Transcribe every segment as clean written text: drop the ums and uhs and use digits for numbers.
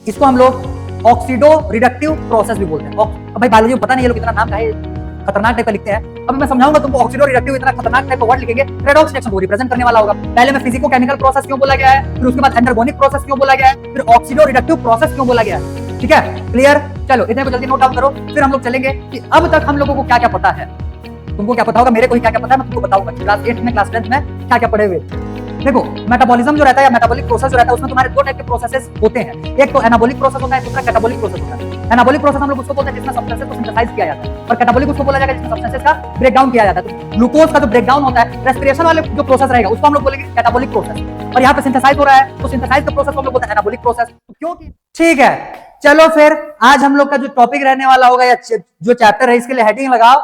इसको हम लोग ऑक्सीडो रिडक्टिव प्रोसेस भी बोलते हैं। अब भाई बायोलॉजी में पता नहीं ये लोग इतना नाम है खतरनाक टाइप का लिखते हैं। अब मैं समझाऊंगा तुमको ऑक्सीडो रिडक्टिव इतना खतरनाक टाइप का वर्ड लिखेंगे, रेडॉक्स रिएक्शन को रिप्रेजेंट करने वाला होगा। पहले में फिजिको केमिकल प्रोसेस क्यों बोला गया है, फिर उसके बाद एंडरगोनिक प्रोसेस क्यों बोला गया है, फिर ऑक्सीडो रिडक्टिव प्रोसेस क्यों बोला गया है। ठीक है, क्लियर? चलो इतने को जल्दी नोट डाउन करो, फिर हम लोग चलेंगे कि अब तक हम लोगों को क्या क्या पता है। तुमको क्या पता होगा, मेरे को ही क्या क्या पता है मैं तुमको बताऊंगा। क्लास 8 में क्लास 10 में क्या क्या पढ़े हुए। देखो मेटाबॉलिज्म जो रहता है या मेटाबॉलिक प्रोसेस जो रहता है उसमें तुम्हारे दो टाइप के प्रोसेसेस होते हैं। एक तो एनाबॉलिक प्रोसेस होता है, दूसरा कैटाबॉलिक प्रोसेस होता है। एनाबॉलिक प्रोसेस हम लोग उसको बोलते हैं जिसमें सब्सटेंसेस को सिंथेसाइज किया जाता है, और कैटाबॉलिक उसको बोला जाएगा जिसमें सब्सटेंसेस का ब्रेकडाउन किया जाता है। तो ग्लूकोज का जो ब्रेकडाउन होता है, रेस्पिरेशन वाले जो प्रोसेस रहेगा उसको हम लोग बोलेंगे कैटाबॉलिक प्रोसेस, और यहाँ पे सिंथेसाइज हो रहा है तो सिंथेसाइज का प्रोसेस हम लोग बोलते हैं एनाबॉलिक प्रोसेस। क्योंकि ठीक है, चलो फिर आज हम लोग का जो टॉपिक रहने वाला होगा या जो चैप्टर है इसके लिए हेडिंग लगाओ,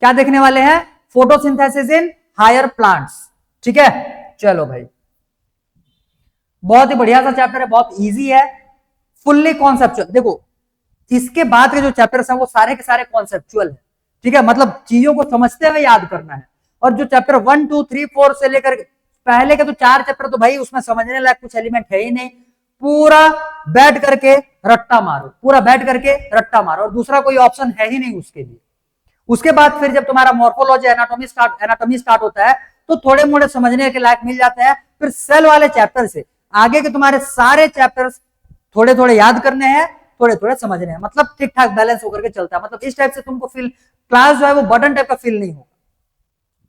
क्या देखने वाले हैं, फोटोसिंथेसिस इन हायर प्लांट्स। ठीक है, चलो भाई बहुत ही बढ़िया सा चैप्टर है, बहुत इजी है, फुल्ली कॉन्सेप्चुअल। देखो इसके बाद के जो चैप्टर्स हैं वो सारे के सारे कॉन्सेप्चुअल है। ठीक है, मतलब चीजों को समझते हुए याद करना है। और जो चैप्टर 1 2 3 4 से लेकर पहले के तो 4 चैप्टर तो भाई उसमें समझने लायक कुछ एलिमेंट है ही नहीं, पूरा बैठ करके रट्टा मारो, पूरा बैठ करके रट्टा मारो, और दूसरा कोई ऑप्शन है ही नहीं उसके लिए। उसके बाद फिर जब तुम्हारा मॉर्फोलॉजी एनाटॉमी स्टार्ट होता है तो थोड़े मोड़े समझने के लायक मिल जाते हैं। फिर सेल वाले चैप्टर से आगे के तुम्हारे सारे चैप्टर्स थोड़े थोड़े याद करने हैं, थोड़े थोड़े समझने हैं, मतलब ठीक ठाक बैलेंस होकर के चलता है। मतलब इस टाइप से तुमको फील क्लास जो है वो बर्डन टाइप का फील नहीं होगा।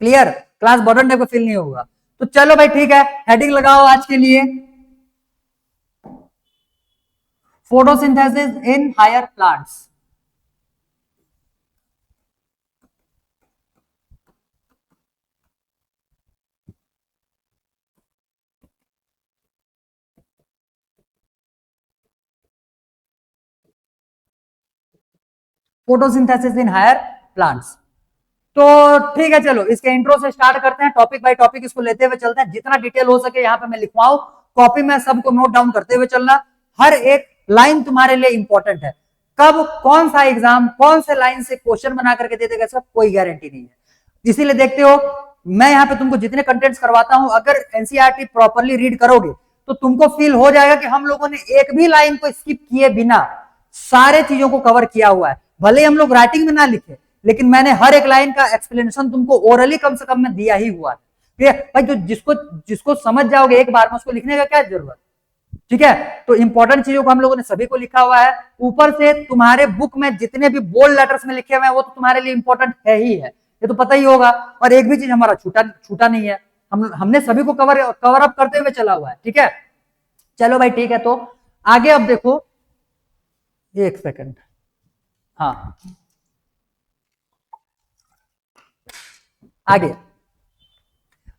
क्लियर? क्लास बर्डन टाइप का फील नहीं होगा। तो चलो भाई ठीक है, हेडिंग लगाओ आज के लिए, photosynthesis in higher plants. Photosynthesis in higher plants. तो ठीक है, चलो इसके इंट्रो से स्टार्ट करते हैं, टॉपिक बाय टॉपिक इसको लेते हुए चलते हैं, जितना डिटेल हो सके यहाँ पे मैं लिखवाऊं, कॉपी में सबको नोट डाउन करते हुए चलना। हर एक लाइन तुम्हारे लिए इंपॉर्टेंट है, कब कौन सा एग्जाम कौन से लाइन से क्वेश्चन बना करके दे देगा सब कोई गारंटी नहीं है। इसीलिए देखते हो मैं यहाँ पे तुमको जितने कंटेंट्स करवाता हूं, अगर एनसीईआरटी प्रॉपरली रीड करोगे तो तुमको फील हो जाएगा कि हम लोगों ने एक भी लाइन को स्किप किए बिना सारे चीजों को कवर किया हुआ है। भले हम लोग राइटिंग में ना लिखे, लेकिन मैंने हर एक लाइन का एक्सप्लेनेशन तुमको ओरली कम से कम में दिया ही हुआ है भाई। तो जिसको जिसको समझ जाओगे एक बार में उसको लिखने का क्या जरूरत। ठीक है, तो इंपॉर्टेंट चीजों को हम लोगों ने सभी को लिखा हुआ है। ऊपर से तुम्हारे बुक में जितने भी बोल्ड लेटर्स में लिखे हुए हैं वो तो तुम्हारे लिए इंपॉर्टेंट है ही है, ये तो पता ही होगा। और एक भी चीज हमारा छूटा नहीं है, हमने सभी को कवर अप करते हुए चला हुआ है। ठीक है, चलो भाई ठीक है, तो आगे अब देखो, एक सेकंड, हाँ आगे।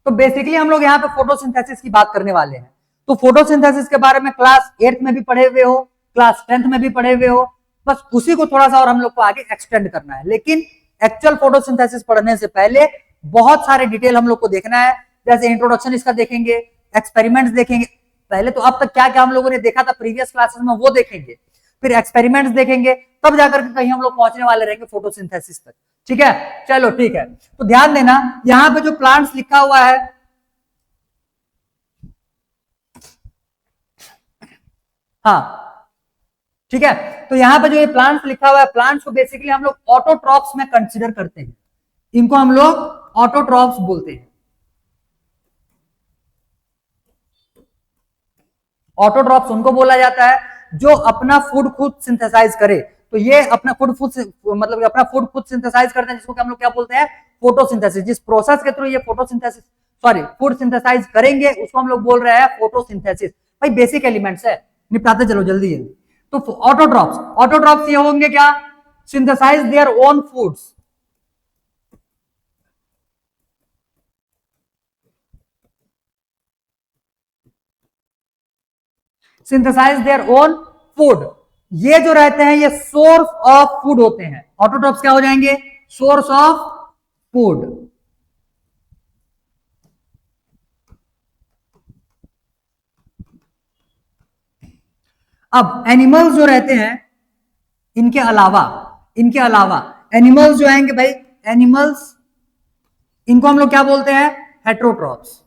तो बेसिकली हम लोग यहाँ पे फोटोसिंथेसिस की बात करने वाले हैं। तो फोटोसिंथेसिस के बारे में क्लास 8 में भी पढ़े हुए हो, क्लास 10th में भी पढ़े हुए हो, बस उसी को थोड़ा सा और हम लोग को आगे एक्सटेंड करना है। लेकिन एक्चुअल फोटोसिंथेसिस पढ़ने से पहले बहुत सारे डिटेल हम लोग को देखना है, जैसे इंट्रोडक्शन इसका देखेंगे, एक्सपेरिमेंट्स देखेंगे। पहले तो अब तक क्या क्या हम लोगों ने देखा था प्रीवियस क्लासेस में वो देखेंगे, फिर एक्सपेरिमेंट्स देखेंगे, तब जाकर के कहीं हम लोग पहुंचने वाले रहेंगे फोटोसिंथेसिस तक। ठीक है, चलो ठीक है, तो ध्यान देना यहां पे जो प्लांट्स लिखा हुआ है, हाँ ठीक है, तो यहां पे जो ये प्लांट्स लिखा हुआ है, प्लांट्स को बेसिकली हम लोग ऑटोट्रॉप्स में कंसीडर करते हैं, इनको हम लोग ऑटोट्रॉप्स बोलते हैं। ऑटोट्रॉप्स उनको बोला जाता है जो अपना फूड खुद सिंथेसाइज करे। तो ये अपना फूड मतलब अपना फूड खुद सिंथेसाइज करते हैं, जिसको हम लोग क्या बोलते हैं, फोटोसिंथेसिस। जिस प्रोसेस के थ्रू ये फोटोसिंथेसिस फूड सिंथेसाइज करेंगे उसको हम लोग बोल रहे हैं फोटोसिंथेसिस। भाई बेसिक एलिमेंट्स है, निपटाते चलो जल्दी है। तो ऑटोट्रॉप्स ये होंगे क्या, synthesize their own foods, synthesize their own food. ये जो रहते हैं ये सोर्स ऑफ फूड होते हैं। ऑटोट्रॉप्स क्या हो जाएंगे, सोर्स ऑफ फूड। अब एनिमल्स जो रहते हैं, इनके अलावा एनिमल्स जो आएंगे भाई, एनिमल्स इनको हम लोग क्या बोलते हैं, हेट्रोट्रॉप्स।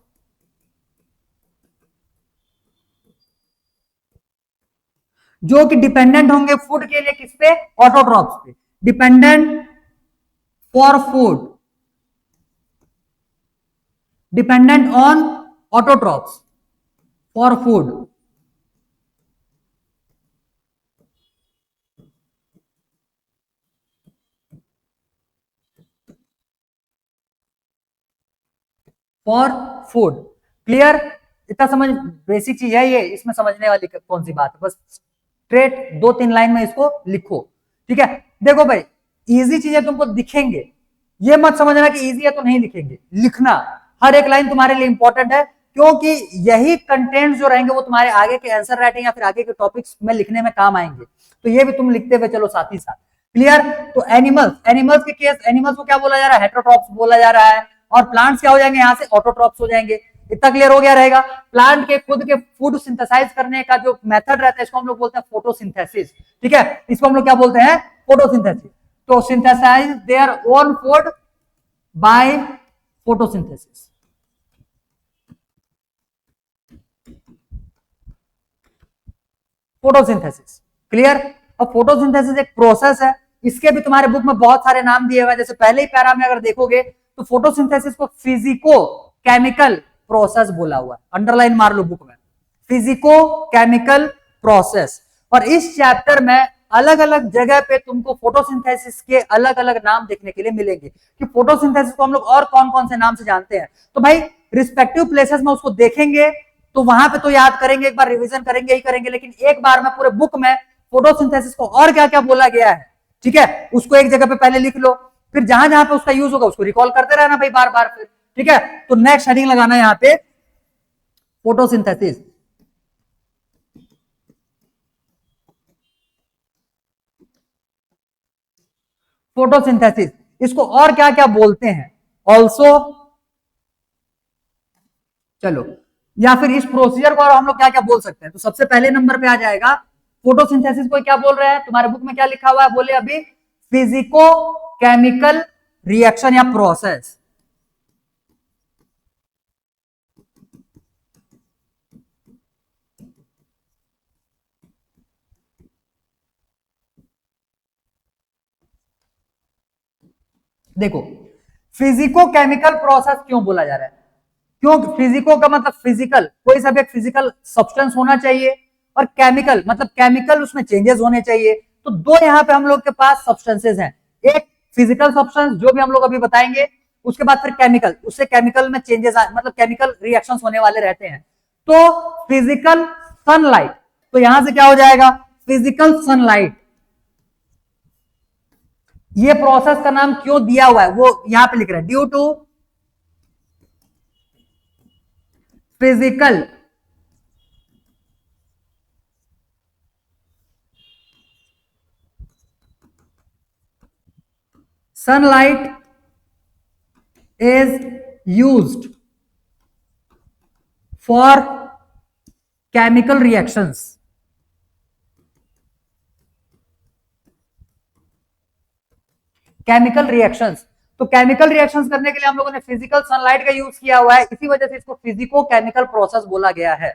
जो कि डिपेंडेंट होंगे फूड के लिए किस पे, ऑटोट्रॉप्स पे, dependent for food, dependent on autotrophs for food. For food, clear? इतना समझ, बेसिक चीज है ये, इसमें समझने वाली कौन सी बात है, बस स्ट्रेट 2-3 लाइन में इसको लिखो, ठीक है? देखो भाई, इजी चीजें तुमको दिखेंगे, ये मत समझना कि इजी है तो नहीं लिखेंगे, लिखना, हर एक लाइन तुम्हारे लिए इंपॉर्टेंट है, क्योंकि यही कंटेंट जो रहेंगे वो तुम्हारे आगे के आंसर राइटिंग या फिर आगे के टॉपिक्स में लिखने में काम आएंगे, तो ये भी तुम लिखते हुए चलो साथ ही साथ, क्लियर? तो एनिमल्स, एनिमल्स के केस, एनिमल्स को क्या बोला जा रहा है, हेटेरोट्रॉप्स बोला जा रहा है, और प्लांट्स क्या हो जाएंगे यहां से, ऑटोट्रॉप्स हो जाएंगे। इतना क्लियर हो गया रहेगा? प्लांट के खुद के फूड सिंथेसाइज करने का जो मेथड रहता है इसको हम लोग बोलते हैं फोटोसिंथेसिस, ठीक है? इसको हम लोग क्या बोलते हैं, फोटोसिंथेसिस। तो synthesize their own food by photosynthesis. Photosynthesis, clear? अब फोटोसिंथेसिस एक प्रोसेस है, इसके भी तुम्हारे बुक में बहुत सारे नाम दिए हुए हैं, जैसे पहले ही पैरा में अगर देखोगे तो फोटोसिंथेसिस को फिजिको केमिकल प्रोसेस बोला हुआ है, अंडरलाइन मार लो बुक में, फिजिको केमिकल प्रोसेस। और इस चैप्टर में अलग अलग जगह पे तुमको फोटोसिंथेसिस के अलग अलग नाम देखने के लिए मिलेंगे, कि फोटोसिंथेसिस को हम लोग और कौन कौन से नाम से जानते हैं, तो भाई रिस्पेक्टिव प्लेसेस में उसको देखेंगे, तो वहां पे तो याद करेंगे, एक बार रिवीजन करेंगे ही करेंगे, लेकिन एक बार में पूरे बुक में फोटोसिंथेसिस को और क्या क्या बोला गया है, ठीक है, उसको एक जगह पे पहले लिख लो, फिर जहां जहां पे उसका यूज होगा उसको रिकॉल करते रहना भाई बार बार, फिर ठीक है? तो नेक्स्ट हेडिंग लगाना यहां पे फोटोसिंथेसिस। फोटोसिंथेसिस, इसको और क्या क्या बोलते हैं ऑल्सो, चलो, या फिर इस प्रोसीजर को और हम लोग क्या क्या बोल सकते हैं, तो सबसे पहले नंबर पे आ जाएगा फोटोसिंथेसिस को क्या बोल रहे हैं, तुम्हारे बुक में क्या लिखा हुआ है, बोले अभी, फिजिको केमिकल रिएक्शन या प्रोसेस। देखो, फिजिको केमिकल प्रोसेस क्यों बोला जा रहा है, क्यों? फिजिको का मतलब फिजिकल, कोई सा भी एक फिजिकल सब्सटेंस होना चाहिए, और केमिकल मतलब केमिकल उसमें चेंजेस होने चाहिए, तो दो यहाँ पे हम लोग के पास सब्सटेंसेस हैं, एक फिजिकल सब्सटेंस जो भी हम लोग अभी बताएंगे, उसके बाद फिर केमिकल, उससे केमिकल में चेंजेस मतलब केमिकल रिएक्शंस होने वाले रहते हैं, तो फिजिकल सनलाइट, तो यहां से क्या हो जाएगा, फिजिकल सनलाइट, ये प्रोसेस का नाम क्यों दिया हुआ है वो यहां पे लिख रहे हैं, due to physical sunlight is used for chemical reactions, chemical reactions, तो केमिकल रिएक्शंस करने के लिए हम लोगों ने फिजिकल सनलाइट का यूज किया हुआ है, इसी वजह से इसको फिजिको केमिकल प्रोसेस बोला गया है,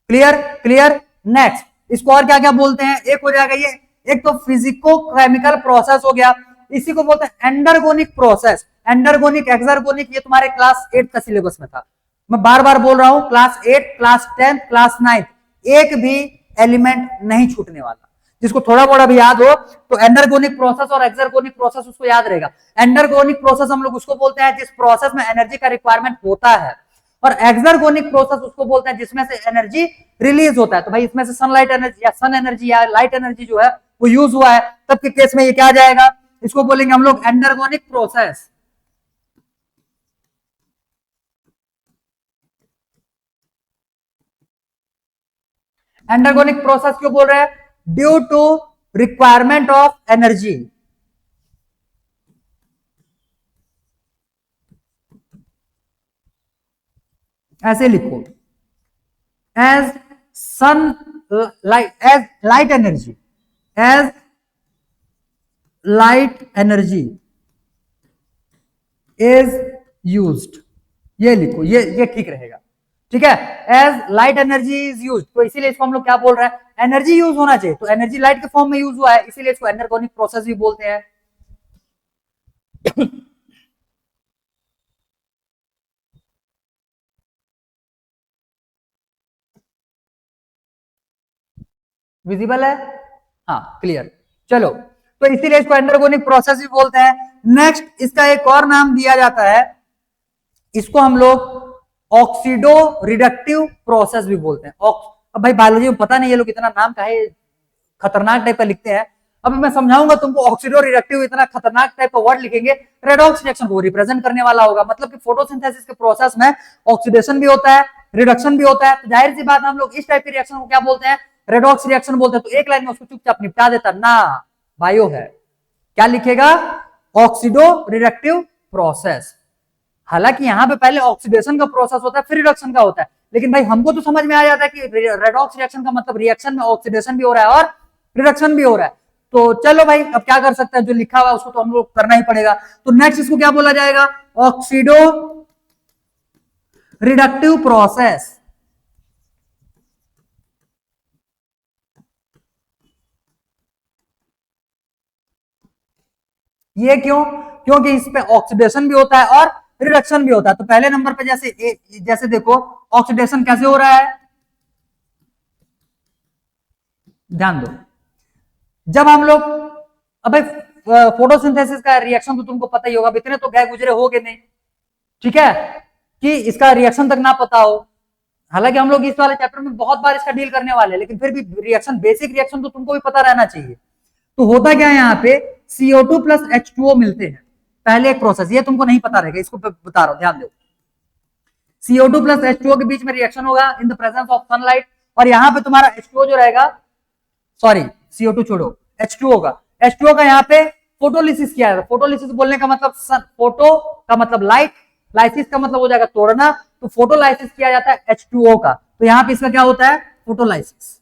क्लियर? क्लियर? नेक्स्ट, इसको और क्या क्या बोलते हैं, एक हो जाएगा ये, एक तो फिजिको केमिकल प्रोसेस हो गया, इसी को बोलते हैं एंडरगोनिक प्रोसेस, एंडरगोनिक, एक्सरगोनिक, ये तुम्हारे क्लास 8 का सिलेबस में था, मैं बार बार बोल रहा हूं, क्लास 8, क्लास 10, क्लास 9 एक भी एलिमेंट नहीं छूटने वाला, जिसको थोड़ा बड़ा भी याद हो तो एंडरगोनिक प्रोसेस और एक्सरगोनिक प्रोसेस उसको याद रहेगा। एंडरगोनिक प्रोसेस हम लोग उसको बोलते हैं जिस प्रोसेस में एनर्जी का रिक्वायरमेंट होता है, और एक्सरगोनिक प्रोसेस उसको बोलते हैं जिसमें से एनर्जी रिलीज होता है, तो भाई इसमें से सनलाइट एनर्जी या सन एनर्जी या लाइट एनर्जी जो है वो यूज हुआ है, तब के केस में ये क्या आ जाएगा, इसको बोलेंगे हम लोग एंडरगोनिक प्रोसेस। एंडरगोनिक प्रोसेस क्यों बोल रहे हैं, due to requirement of energy, ऐसे लिखो, as sun light, as light energy, as light energy is used, ये लिखो, ये ठीक रहेगा, ठीक है, as light energy is use, तो इसीलिए इसको हम लोग क्या बोल रहे हैं, एनर्जी यूज होना चाहिए, तो एनर्जी लाइट के फॉर्म में यूज हुआ है, इसीलिए इसको एनर्गोनिक प्रोसेस भी बोलते हैं। विजिबल है, हाँ क्लियर। चलो, तो इसीलिए इसको एंडरगोनिक प्रोसेस भी बोलते हैं। नेक्स्ट इसका एक और नाम दिया जाता है, इसको हम लोग ऑक्सीडो रिडक्टिव प्रोसेस भी बोलते हैं। अब भाई बायोलॉजी में पता नहीं ये लोग इतना नाम का है, खतरनाक टाइप का लिखते हैं। अब मैं समझाऊंगा तुमको, ऑक्सीडो रिडक्टिव इतना खतरनाक टाइप का वर्ड लिखेंगे, रेडॉक्स रिएक्शन को रिप्रेजेंट करने वाला होगा। मतलब कि फोटोसिंथेसिस के प्रोसेस में ऑक्सीडेशन भी होता है, रिडक्शन भी होता है, तो जाहिर सी बात हम लोग इस टाइप के रिएक्शन को क्या बोलते हैं, रेडॉक्स रिएक्शन बोलते हैं। तो एक लाइन में उसको चुपचाप निपटा देता ना, बायो है, क्या लिखेगा, ऑक्सीडो रिडक्टिव प्रोसेस। हालांकि यहां पे पहले ऑक्सीडेशन का प्रोसेस होता है, फिर रिडक्शन का होता है, लेकिन भाई हमको तो समझ में आ जाता है कि रेडॉक्स रिएक्शन का मतलब रिएक्शन में ऑक्सीडेशन भी हो रहा है और रिडक्शन भी हो रहा है। तो चलो भाई, अब क्या कर सकते हैं, जो लिखा हुआ है उसको तो हम लोग करना ही पड़ेगा। तो नेक्स्ट इसको क्या बोला जाएगा, ऑक्सीडो रिडक्टिव प्रोसेस। ये क्यों, क्योंकि इस पे ऑक्सीडेशन भी होता है और रिडक्शन भी होता है। तो पहले नंबर पे जैसे देखो, ऑक्सीडेशन कैसे हो रहा है, ध्यान दो। जब हम लोग, अब फोटोसिंथेसिस का रिएक्शन तो तुमको पता ही होगा, इतने तो गए गुजरे होगे नहीं, ठीक है, कि इसका रिएक्शन तक ना पता हो। हालांकि हम लोग इस वाले चैप्टर में बहुत बार इसका डील करने वाले हैं, लेकिन फिर भी रिएक्शन, बेसिक रिएक्शन तो तुमको भी पता रहना चाहिए। तो होता क्या है, यहाँ पे CO2 प्लस H2O मिलते हैं, पहले एक प्रोसेस, ये तुमको नहीं पता रहेगा, इसको बता रहा हूं, ध्यान दो। CO2 प्लस H2O के बीच में रिएक्शन होगा इन द प्रेजेंस ऑफ सनलाइट, और यहाँ पे तुम्हारा H2O जो रहेगा, सॉरी CO2 छोड़ो, H2O का, H2O का यहाँ पे फोटोलिसिस किया जाता है। फोटोलिसिस बोलने का मतलब फोटो का मतलब लाइट, लाइसिस का मतलब हो जाएगा तोड़ना, तो फोटोलाइसिस किया जाता है H2O का। तो यहाँ पे इसका क्या होता है, फोटोलाइसिस।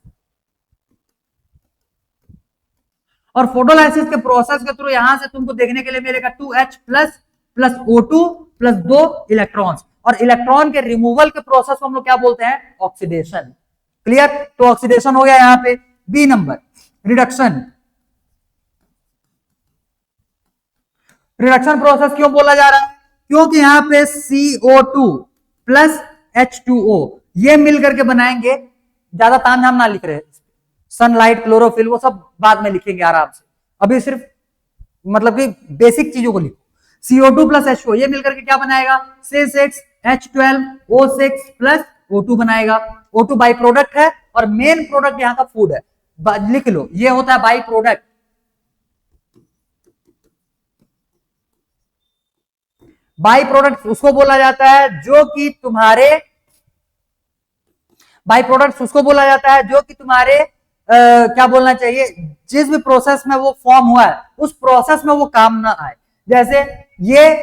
और फोटोलाइसिस के प्रोसेस के थ्रू यहां से तुमको देखने के लिए मिलेगा 2H plus plus O2 plus 2 electrons, और इलेक्ट्रॉन के रिमूवल के प्रोसेस को हम लोग क्या बोलते हैं, ऑक्सीडेशन। क्लियर, तो ऑक्सीडेशन हो गया यहाँ पे। B number, reduction. Reduction process क्यों बोला जा रहा है, क्योंकि यहाँ पे CO2 प्लस H2O ये मिलकर के बनाएंगे, ज्यादा तामझाम ना लिख रहे, सनलाइट, क्लोरोफिल, वो सब बाद में लिखेंगे आराम से, अभी सिर्फ मतलब कि बेसिक चीजों को लिखो। CO2 प्लस H2O ये मिलकर के क्या बनाएगा, C6H12O6 प्लस O2 बनाएगा। O2 बाई प्रोडक्ट है, और मेन प्रोडक्ट यहाँ का फूड है, लिख लो, ये होता है बाई प्रोडक्ट। बाई प्रोडक्ट उसको बोला जाता है जो कि तुम्हारे, बाई प्रोडक्ट उसको बोला जाता है जो कि तुम्हारे क्या बोलना चाहिए, जिस भी प्रोसेस में वो फॉर्म हुआ है उस प्रोसेस में वो काम ना आए। जैसे ये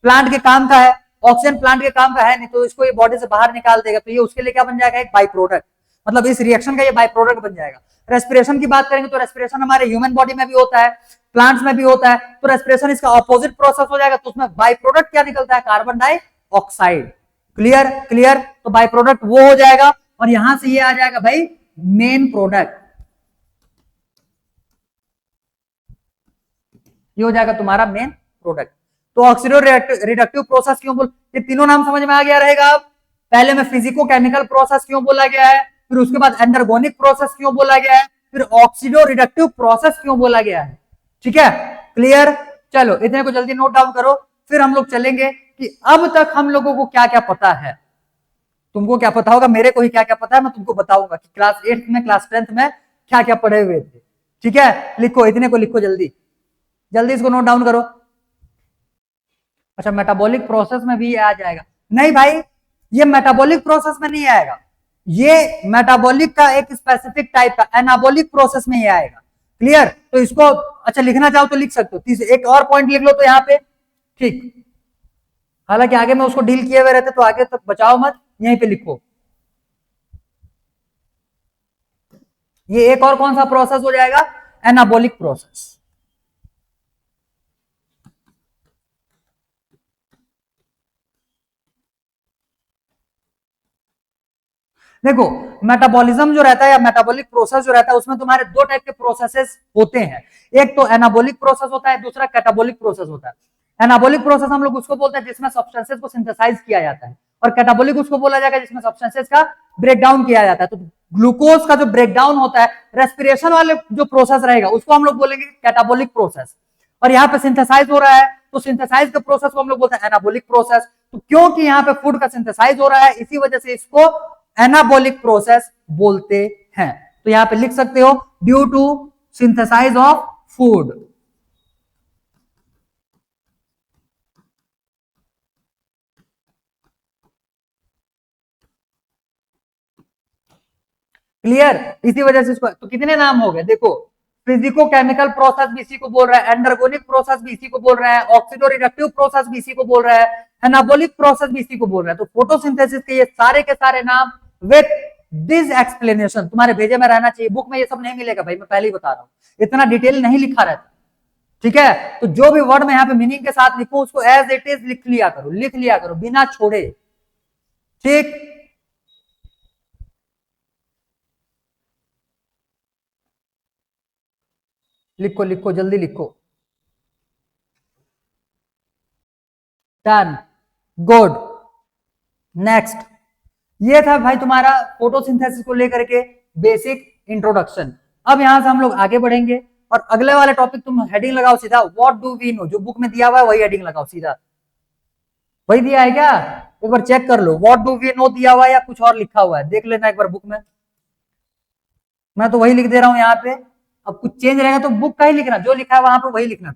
प्लांट के काम का है, ऑक्सीजन प्लांट के काम का है नहीं, तो इसको ये बॉडी से बाहर निकाल देगा, तो ये उसके लिए क्या बन जाएगा, एक बाई प्रोडक्ट, मतलब इस रिएक्शन का ये बाई प्रोडक्ट बन जाएगा। रेस्पिरेशन की बात करेंगे तो रेस्पिरेशन हमारे ह्यूमन बॉडी में भी होता है, प्लांट्स में भी होता है, तो रेस्पिरेशन इसका ऑपोजिट प्रोसेस हो जाएगा, तो उसमें बाई प्रोडक्ट क्या निकलता है, कार्बन डाइऑक्साइड। क्लियर क्लियर, तो बाई प्रोडक्ट वो हो जाएगा, और यहां से ये आ जाएगा भाई मेन प्रोडक्ट, ये हो जाएगा तुम्हारा मेन प्रोडक्ट। तो ऑक्सीडो रिडक्टिव प्रोसेस क्यों बोल, ये तीनों नाम समझ में आ गया रहेगा। अब पहले में फिजिको केमिकल प्रोसेस क्यों बोला गया है, फिर उसके बाद एंडरगोनिक प्रोसेस क्यों बोला गया है, फिर ऑक्सीडो रिडक्टिव प्रोसेस क्यों बोला गया है, ठीक है, क्लियर। चलो इतने को जल्दी नोट डाउन करो, फिर हम लोग चलेंगे कि अब तक हम लोगों को क्या क्या पता है। तुमको क्या पता होगा, मेरे को ही क्या क्या पता है मैं तुमको बताऊंगा कि क्लास 8th में, क्लास 10th में क्या क्या पढ़े हुए थे, ठीक है। लिखो, इतने को लिखो, जल्दी जल्दी इसको नोट डाउन करो। अच्छा, मेटाबॉलिक प्रोसेस में भी ये आ जाएगा, नहीं भाई ये मेटाबॉलिक प्रोसेस में नहीं आएगा, ये मेटाबॉलिक का एक स्पेसिफिक टाइप का एनाबॉलिक प्रोसेस में ही आएगा। क्लियर, तो इसको अच्छा लिखना चाहो तो लिख सकते हो, एक और पॉइंट लिख लो तो यहाँ पे, ठीक। हालांकि आगे में उसको डील किए हुए रहते तो आगे तक बचाओ मत, यहीं पे लिखो। ये एक और कौन सा प्रोसेस हो जाएगा, एनाबॉलिक प्रोसेस। देखो, मेटाबॉलिज्म जो रहता है या मेटाबॉलिक प्रोसेस जो रहता है उसमें तुम्हारे दो टाइप के प्रोसेसेस होते हैं। एक तो एनाबॉलिक प्रोसेस होता है, दूसरा कैटाबॉलिक प्रोसेस होता है। एनाबॉलिक प्रोसेस हम लोग उसको बोलते हैं जिसमें सब्सटेंसेस को सिंथेसाइज किया जाता है, और कैटाबॉलिक उसको बोला जाएगा जिसमें सब्सटेंसेस का ब्रेकडाउन किया जाता है। तो ग्लूकोज का जो ब्रेकडाउन होता है, रेस्पिरेशन वाले जो प्रोसेस रहेगा उसको हम लोग बोलेंगे कैटाबॉलिक प्रोसेस, और यहाँ पे सिंथेसाइज हो रहा है तो सिंथेसाइज के प्रोसेस को हम लोग बोलते हैं एनाबॉलिक प्रोसेस। तो क्योंकि यहाँ पे फूड का सिंथेसाइज हो रहा है इसी वजह से इसको एनाबॉलिक प्रोसेस बोलते हैं। तो यहां पे लिख सकते हो due to synthesize of food. Clear? इसी वजह से इसको, तो कितने नाम हो गए देखो, फिजिको केमिकल प्रोसेस भी इसी को बोल रहा है, एंडरगोनिक प्रोसेस भी इसी को बोल रहा है, ऑक्सीडो रिडक्टिव प्रोसेस भी इसी को बोल रहा है, एनाबॉलिक प्रोसेस भी इसी को बोल रहा है। तो फोटोसिंथेसिस के ये सारे के सारे नाम विथ दिस एक्सप्लेनेशन तुम्हारे भेजे में रहना चाहिए। बुक में ये सब नहीं मिलेगा भाई, मैं पहले ही बता रहा हूं, इतना डिटेल नहीं लिखा रहता। ठीक है, तो जो भी वर्ड मैं यहाँ पे मीनिंग के साथ लिखूं उसको एज इट इज लिख लिया करो, लिख लिया करो बिना छोड़े। ठीक, लिखो लिखो जल्दी लिखो। Done, good, next. ये था भाई तुम्हारा फोटोसिंथेसिस को लेकर के बेसिक इंट्रोडक्शन। अब यहां से हम लोग आगे बढ़ेंगे और अगले वाले टॉपिक तुम हेडिंग लगाओ सीधा व्हाट डू वी नो, जो बुक में दिया हुआ है वही हेडिंग लगाओ सीधा। वही दिया है क्या? एक बार चेक कर लो, व्हाट डू वी नो दिया हुआ है या कुछ और लिखा हुआ है, देख लेना एक बार बुक में। मैं तो वही लिख दे रहा हूं यहाँ पे, अब कुछ चेंज रहेगा तो बुक का ही लिखना, जो लिखा है वहां पे वही लिखना।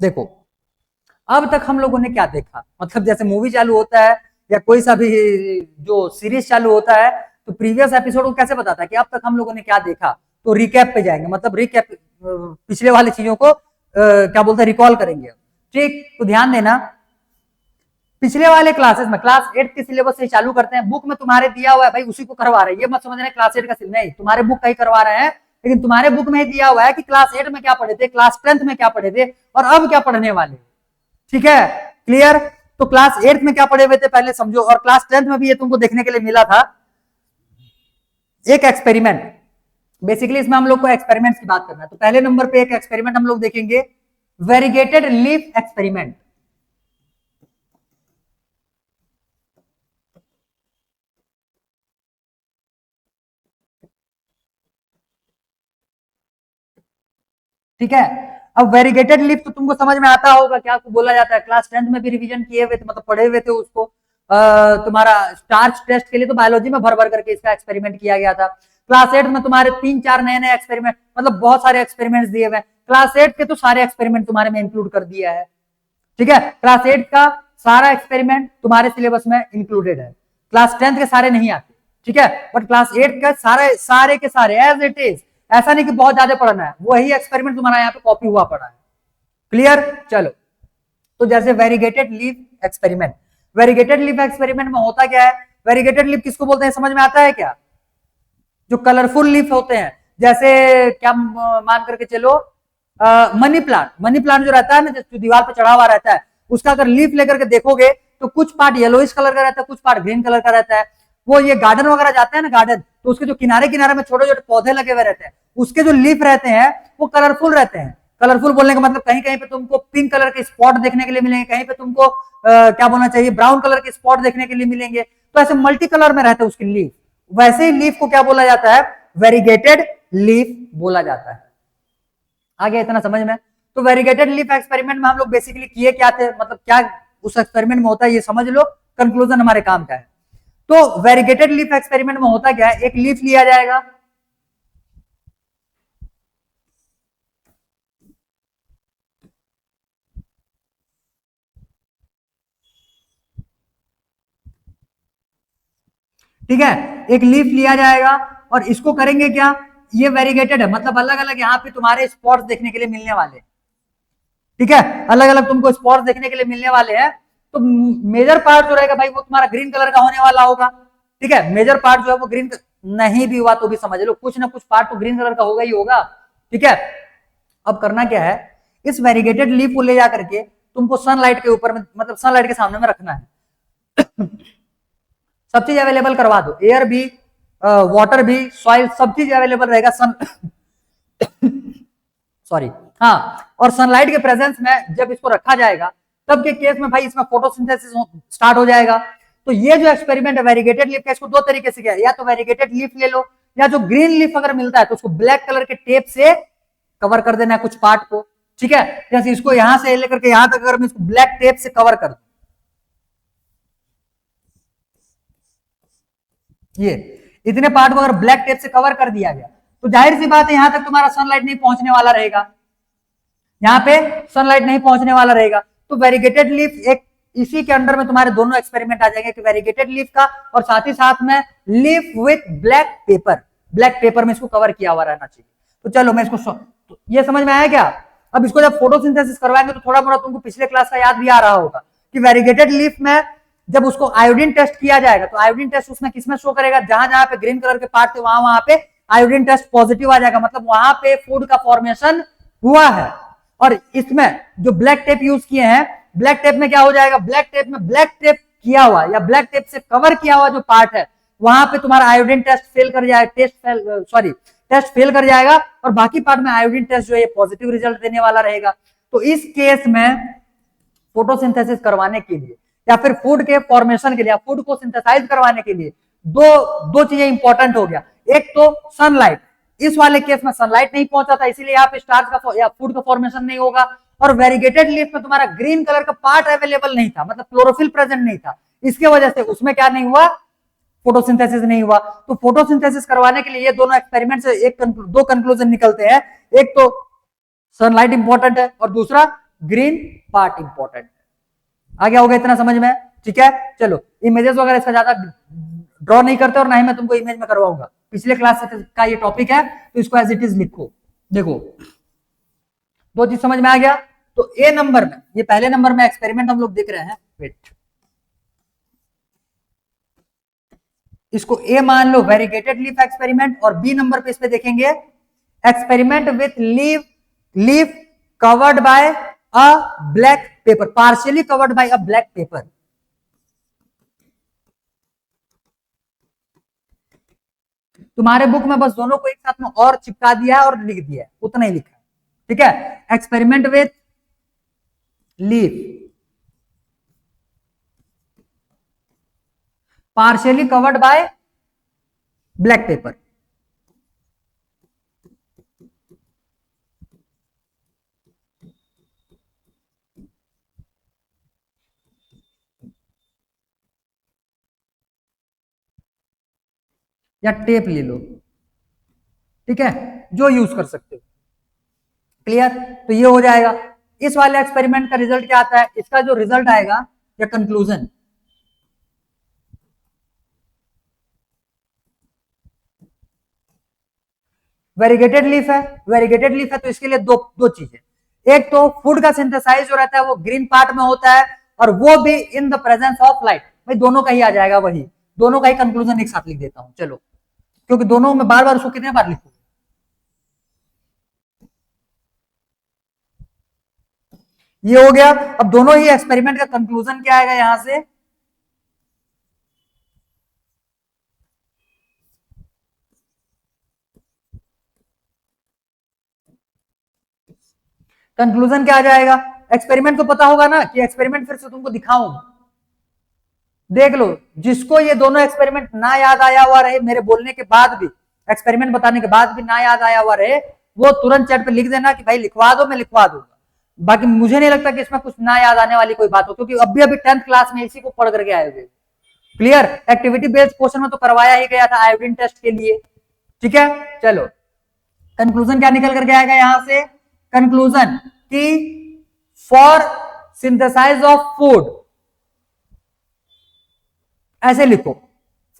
देखो, अब तक हम लोगों ने क्या देखा, मतलब जैसे मूवी चालू होता है या कोई सा भी जो सीरीज चालू होता है तो प्रीवियस एपिसोड को कैसे बताता है कि अब तक हम लोगों ने क्या देखा। तो रिकैप पे जाएंगे, मतलब रिकैप पिछले वाले चीजों को क्या बोलते हैं रिकॉल करेंगे। ठीक, तो ध्यान देना, पिछले वाले क्लासेस में क्लास 8 के सिलेबस से चालू करते हैं। बुक में तुम्हारे दिया हुआ है भाई उसी को करवा रहे हैं, ये मत समझना क्लास 8 का सिलेबस नहीं, तुम्हारे बुक का ही करवा रहे हैं, लेकिन तुम्हारे बुक में ही दिया हुआ है कि क्लास 8 में क्या पढ़े थे, क्लास 10th में क्या पढ़े थे और अब क्या पढ़ने वाले। ठीक है, क्लियर? तो क्लास 8 में क्या पढ़े हुए थे पहले समझो, और क्लास 10th में भी ये तुमको देखने के लिए मिला था एक एक्सपेरिमेंट। बेसिकली इसमें हम लोग को एक्सपेरिमेंट्स की बात करना है। तो पहले नंबर पे एक एक्सपेरिमेंट हम लोग देखेंगे, वेरीगेटेड लीफ एक्सपेरिमेंट। ठीक है, अब वेरीगेटेड लीफ तो तुमको समझ में आता होगा क्या बोला जाता है, क्लास 10th में भी रिवीजन किए हुए थे, मतलब पढ़े हुए थे उसको। तुम्हारा स्टार्च टेस्ट के लिए तो बायोलॉजी में भर भर करके इसका एक्सपेरिमेंट किया गया था। क्लास 8 में तुम्हारे 3-4 नए नए एक्सपेरिमेंट, मतलब बहुत सारे एक्सपेरिमेंट्स दिए हुए हैं। क्लास 8 के तो सारे एक्सपेरिमेंट तुम्हारे में इंक्लूड कर दिया है। ठीक है, क्लास 8 का सारा एक्सपेरिमेंट तुम्हारे सिलेबस में इंक्लूडेड है, क्लास 10th के सारे नहीं आते। ठीक है, बट क्लास 8 का सारे सारे के सारे एज इट इज, ऐसा नहीं कि बहुत ज्यादा पढ़ना है, वही एक्सपेरिमेंट तुम्हारा यहाँ पे कॉपी हुआ पड़ा है। क्लियर? चलो, तो जैसे variegated leaf experiment, variegated leaf experiment में होता क्या है, वेरीगेटेड लीफ किसको बोलते हैं समझ में आता है क्या? जो कलरफुल लीफ होते हैं, जैसे क्या मान करके चलो मनी प्लांट, मनी प्लांट जो रहता है ना जो दीवार पर चढ़ा हुआ रहता है, उसका अगर लीफ लेकर के देखोगे तो कुछ पार्ट येलोइश कलर का रहता है, कुछ पार्ट ग्रीन कलर का रहता है। वो ये गार्डन वगैरह जाते हैं ना गार्डन, तो उसके जो किनारे किनारे में छोटे छोटे पौधे लगे हुए रहते हैं, उसके जो लीफ रहते हैं वो कलरफुल रहते हैं। कलरफुल बोलने का मतलब कहीं कहीं पे तुमको पिंक कलर के स्पॉट देखने के लिए मिलेंगे, कहीं पे तुमको क्या बोलना चाहिए ब्राउन कलर के स्पॉट देखने के लिए मिलेंगे। तो ऐसे मल्टी कलर में रहते हैं उसकी लीफ, वैसे ही लीफ को क्या बोला जाता है, वेरीगेटेड लीफ बोला जाता है। आ गया इतना समझ में? तो वेरीगेटेड लीफ एक्सपेरिमेंट में हम लोग बेसिकली किए क्या थे, मतलब क्या उस एक्सपेरिमेंट में होता है ये समझ लो, कंक्लूजन हमारे काम का है। तो वेरीगेटेड लीफ एक्सपेरिमेंट में होता क्या है, एक लीफ लिया जाएगा, ठीक है, एक लीफ लिया जाएगा और इसको करेंगे क्या, ये वेरीगेटेड है, मतलब अलग अलग यहाँ पे तुम्हारे स्पॉट्स देखने के लिए मिलने वाले। ठीक है, अलग अलग तुमको स्पॉट्स देखने के लिए मिलने वाले हैं। तो मेजर पार्ट जो रहेगा भाई वो तुम्हारा ग्रीन कलर का होने वाला होगा। ठीक है, मेजर पार्ट जो है वो ग्रीन नहीं भी हुआ तो भी समझ लो कुछ ना कुछ पार्ट तो ग्रीन कलर का होगा ही होगा। ठीक है, अब करना क्या है, इस वेरीगेटेड लीफ को ले जा करके तुमको सनलाइट के ऊपर में, मतलब सनलाइट के सामने में रखना है। सब चीज अवेलेबल करवा दो, एयर भी, वाटर भी, सॉइल, सब चीज अवेलेबल रहेगा सन सॉरी, हाँ, और सनलाइट के प्रेजेंस में जब इसको रखा जाएगा तब के केस में भाई इसमें फोटोसिंथेसिस स्टार्ट हो जाएगा। तो ये जो एक्सपेरिमेंट है वेरीगेटेड लीफ का, इसको दो तरीके से किया, या तो वेरीगेटेड लीफ ले लो, या जो ग्रीन लीफ अगर मिलता है तो उसको ब्लैक कलर के टेप से कवर कर देना है कुछ पार्ट को, ठीक है। जैसे इसको यहां से लेकर के यहां तक अगर मैं इसको ब्लैक टेप से कवर कर दूं, ये इतने पार्ट को अगर ब्लैक टेप से कवर कर दिया गया तो जाहिर सी बात है यहां तक तुम्हारा सनलाइट नहीं पहुंचने वाला रहेगा, यहाँ पे सनलाइट नहीं पहुंचने वाला रहेगा। तो वेरीगेटेड लीफ एक, इसी के अंडर में तुम्हारे दोनों एक्सपेरिमेंट आ जाएंगे कि वेरीगेटेड लीफ का और साथ ही साथ में leaf with black pepper, black pepper में इसको कवर किया हुआ रहना चाहिए। तो चलो मैं इसको तो ये समझ में आया क्या। अब इसको जब फोटोसिंथेसिस करवाएंगे तो थोड़ा मोड़ा तुमको पिछले क्लास का याद भी आ रहा होगा कि वेरीगेटेड लीफ में जब उसको आयोडीन टेस्ट किया जाएगा तो आयोडीन टेस्ट उसमें किसमें शो करेगा, जहां जहां पे ग्रीन कलर के पार्ट थे वहां वहां पे आयोडीन टेस्ट पॉजिटिव आ जाएगा, मतलब वहां पे फूड का फॉर्मेशन हुआ है। और इसमें जो ब्लैक टेप यूज किए हैं, ब्लैक टेप में क्या हो जाएगा, ब्लैक टेप में ब्लैक टेप किया हुआ या ब्लैक टेप से कवर किया हुआ जो पार्ट है वहां पे तुम्हारा आयोडीन टेस्ट फेल कर जाएगा, टेस्ट फेल कर जाएगा, और बाकी पार्ट में आयोडीन टेस्ट जो है पॉजिटिव रिजल्ट देने वाला रहेगा। तो इस केस में फोटोसिंथेसिस करवाने के लिए या फिर फूड के फॉर्मेशन के लिए, फूड को सिंथेसाइज करवाने के लिए दो चीजें इंपॉर्टेंट हो गया। एक तो सनलाइट, इस वाले केस में सनलाइट नहीं पहुंचा था इसीलिए यहाँ पे स्टार्च का या फूड का फॉर्मेशन नहीं होगा, और वेरीगेटेड लीफ में तुम्हारा ग्रीन कलर का पार्ट अवेलेबल नहीं था, मतलब क्लोरोफिल प्रेजेंट नहीं था, इसके वजह से उसमें क्या नहीं हुआ, फोटोसिंथेसिस नहीं हुआ। तो फोटोसिंथेसिस करवाने के लिए ये दोनों एक्सपेरिमेंट से दो कंक्लूजन निकलते हैं, एक तो सनलाइट इंपॉर्टेंट है और दूसरा ग्रीन पार्ट इंपॉर्टेंट है। आ गया होगा इतना समझ में, ठीक है। चलो इमेजेस वगैरह इसका ज्यादा ड्रॉ नहीं करते और ना ही मैं तुमको इमेज में करवाऊंगा, पिछले क्लास का ये टॉपिक है तो इसको एज इट इज लिखो। देखो दो चीज समझ में आ गया। तो ए नंबर में, ये पहले नंबर में एक्सपेरिमेंट हम लोग देख रहे हैं, वेट, इसको ए मान लो वेरीगेटेड लीफ एक्सपेरिमेंट, और बी नंबर पे इस पे देखेंगे experiment with leaf covered by a black pepper, partially covered by a black pepper. तुम्हारे बुक में बस दोनों को एक साथ में और चिपका दिया है और लिख दिया है, उतना ही लिखा है, ठीक है। Experiment with leaf partially covered by black pepper. या टेप ले लो, ठीक है, जो यूज कर सकते हो। क्लियर, तो ये हो जाएगा। इस वाले एक्सपेरिमेंट का रिजल्ट क्या आता है, इसका जो रिजल्ट आएगा या कंक्लूजन, वेरीगेटेड लीफ है, वेरीगेटेड लीफ है तो इसके लिए दो चीजें, एक तो फूड का सिंथेसाइज जो रहता है वो ग्रीन पार्ट में होता है, और वो भी इन द प्रेजेंस ऑफ लाइट। भाई दोनों का ही आ जाएगा, वही दोनों का ही कंक्लूजन एक साथ लिख देता हूं, चलो, क्योंकि दोनों में बार बार उसको कितने बार लिखूंगा। ये हो गया। अब दोनों ही एक्सपेरिमेंट का कंक्लूजन क्या आएगा यहां से, कंक्लूजन क्या आ जाएगा, एक्सपेरिमेंट तो पता होगा ना कि एक्सपेरिमेंट फिर से तुमको दिखाऊं, देख लो, जिसको ये दोनों एक्सपेरिमेंट ना याद आया हुआ रहे मेरे बोलने के बाद भी, एक्सपेरिमेंट बताने के बाद भी ना याद आया हुआ रहे, वो तुरंत चैट पे लिख देना कि भाई लिखवा दो, मैं लिखवा दूंगा। बाकी मुझे नहीं लगता कि इसमें कुछ ना याद आने वाली कोई बात हो, क्योंकि अभी अभी 10th क्लास में इसी को पढ़ करके आए हुए। क्लियर, एक्टिविटी बेस्ड क्वेश्चन में तो करवाया ही गया था आयोडीन टेस्ट के लिए, ठीक है। चलो कंक्लूजन क्या निकल करके आएगा यहां से, कंक्लूजन कि फॉर सिंथेसाइज ऑफ फूड, ऐसे लिखो,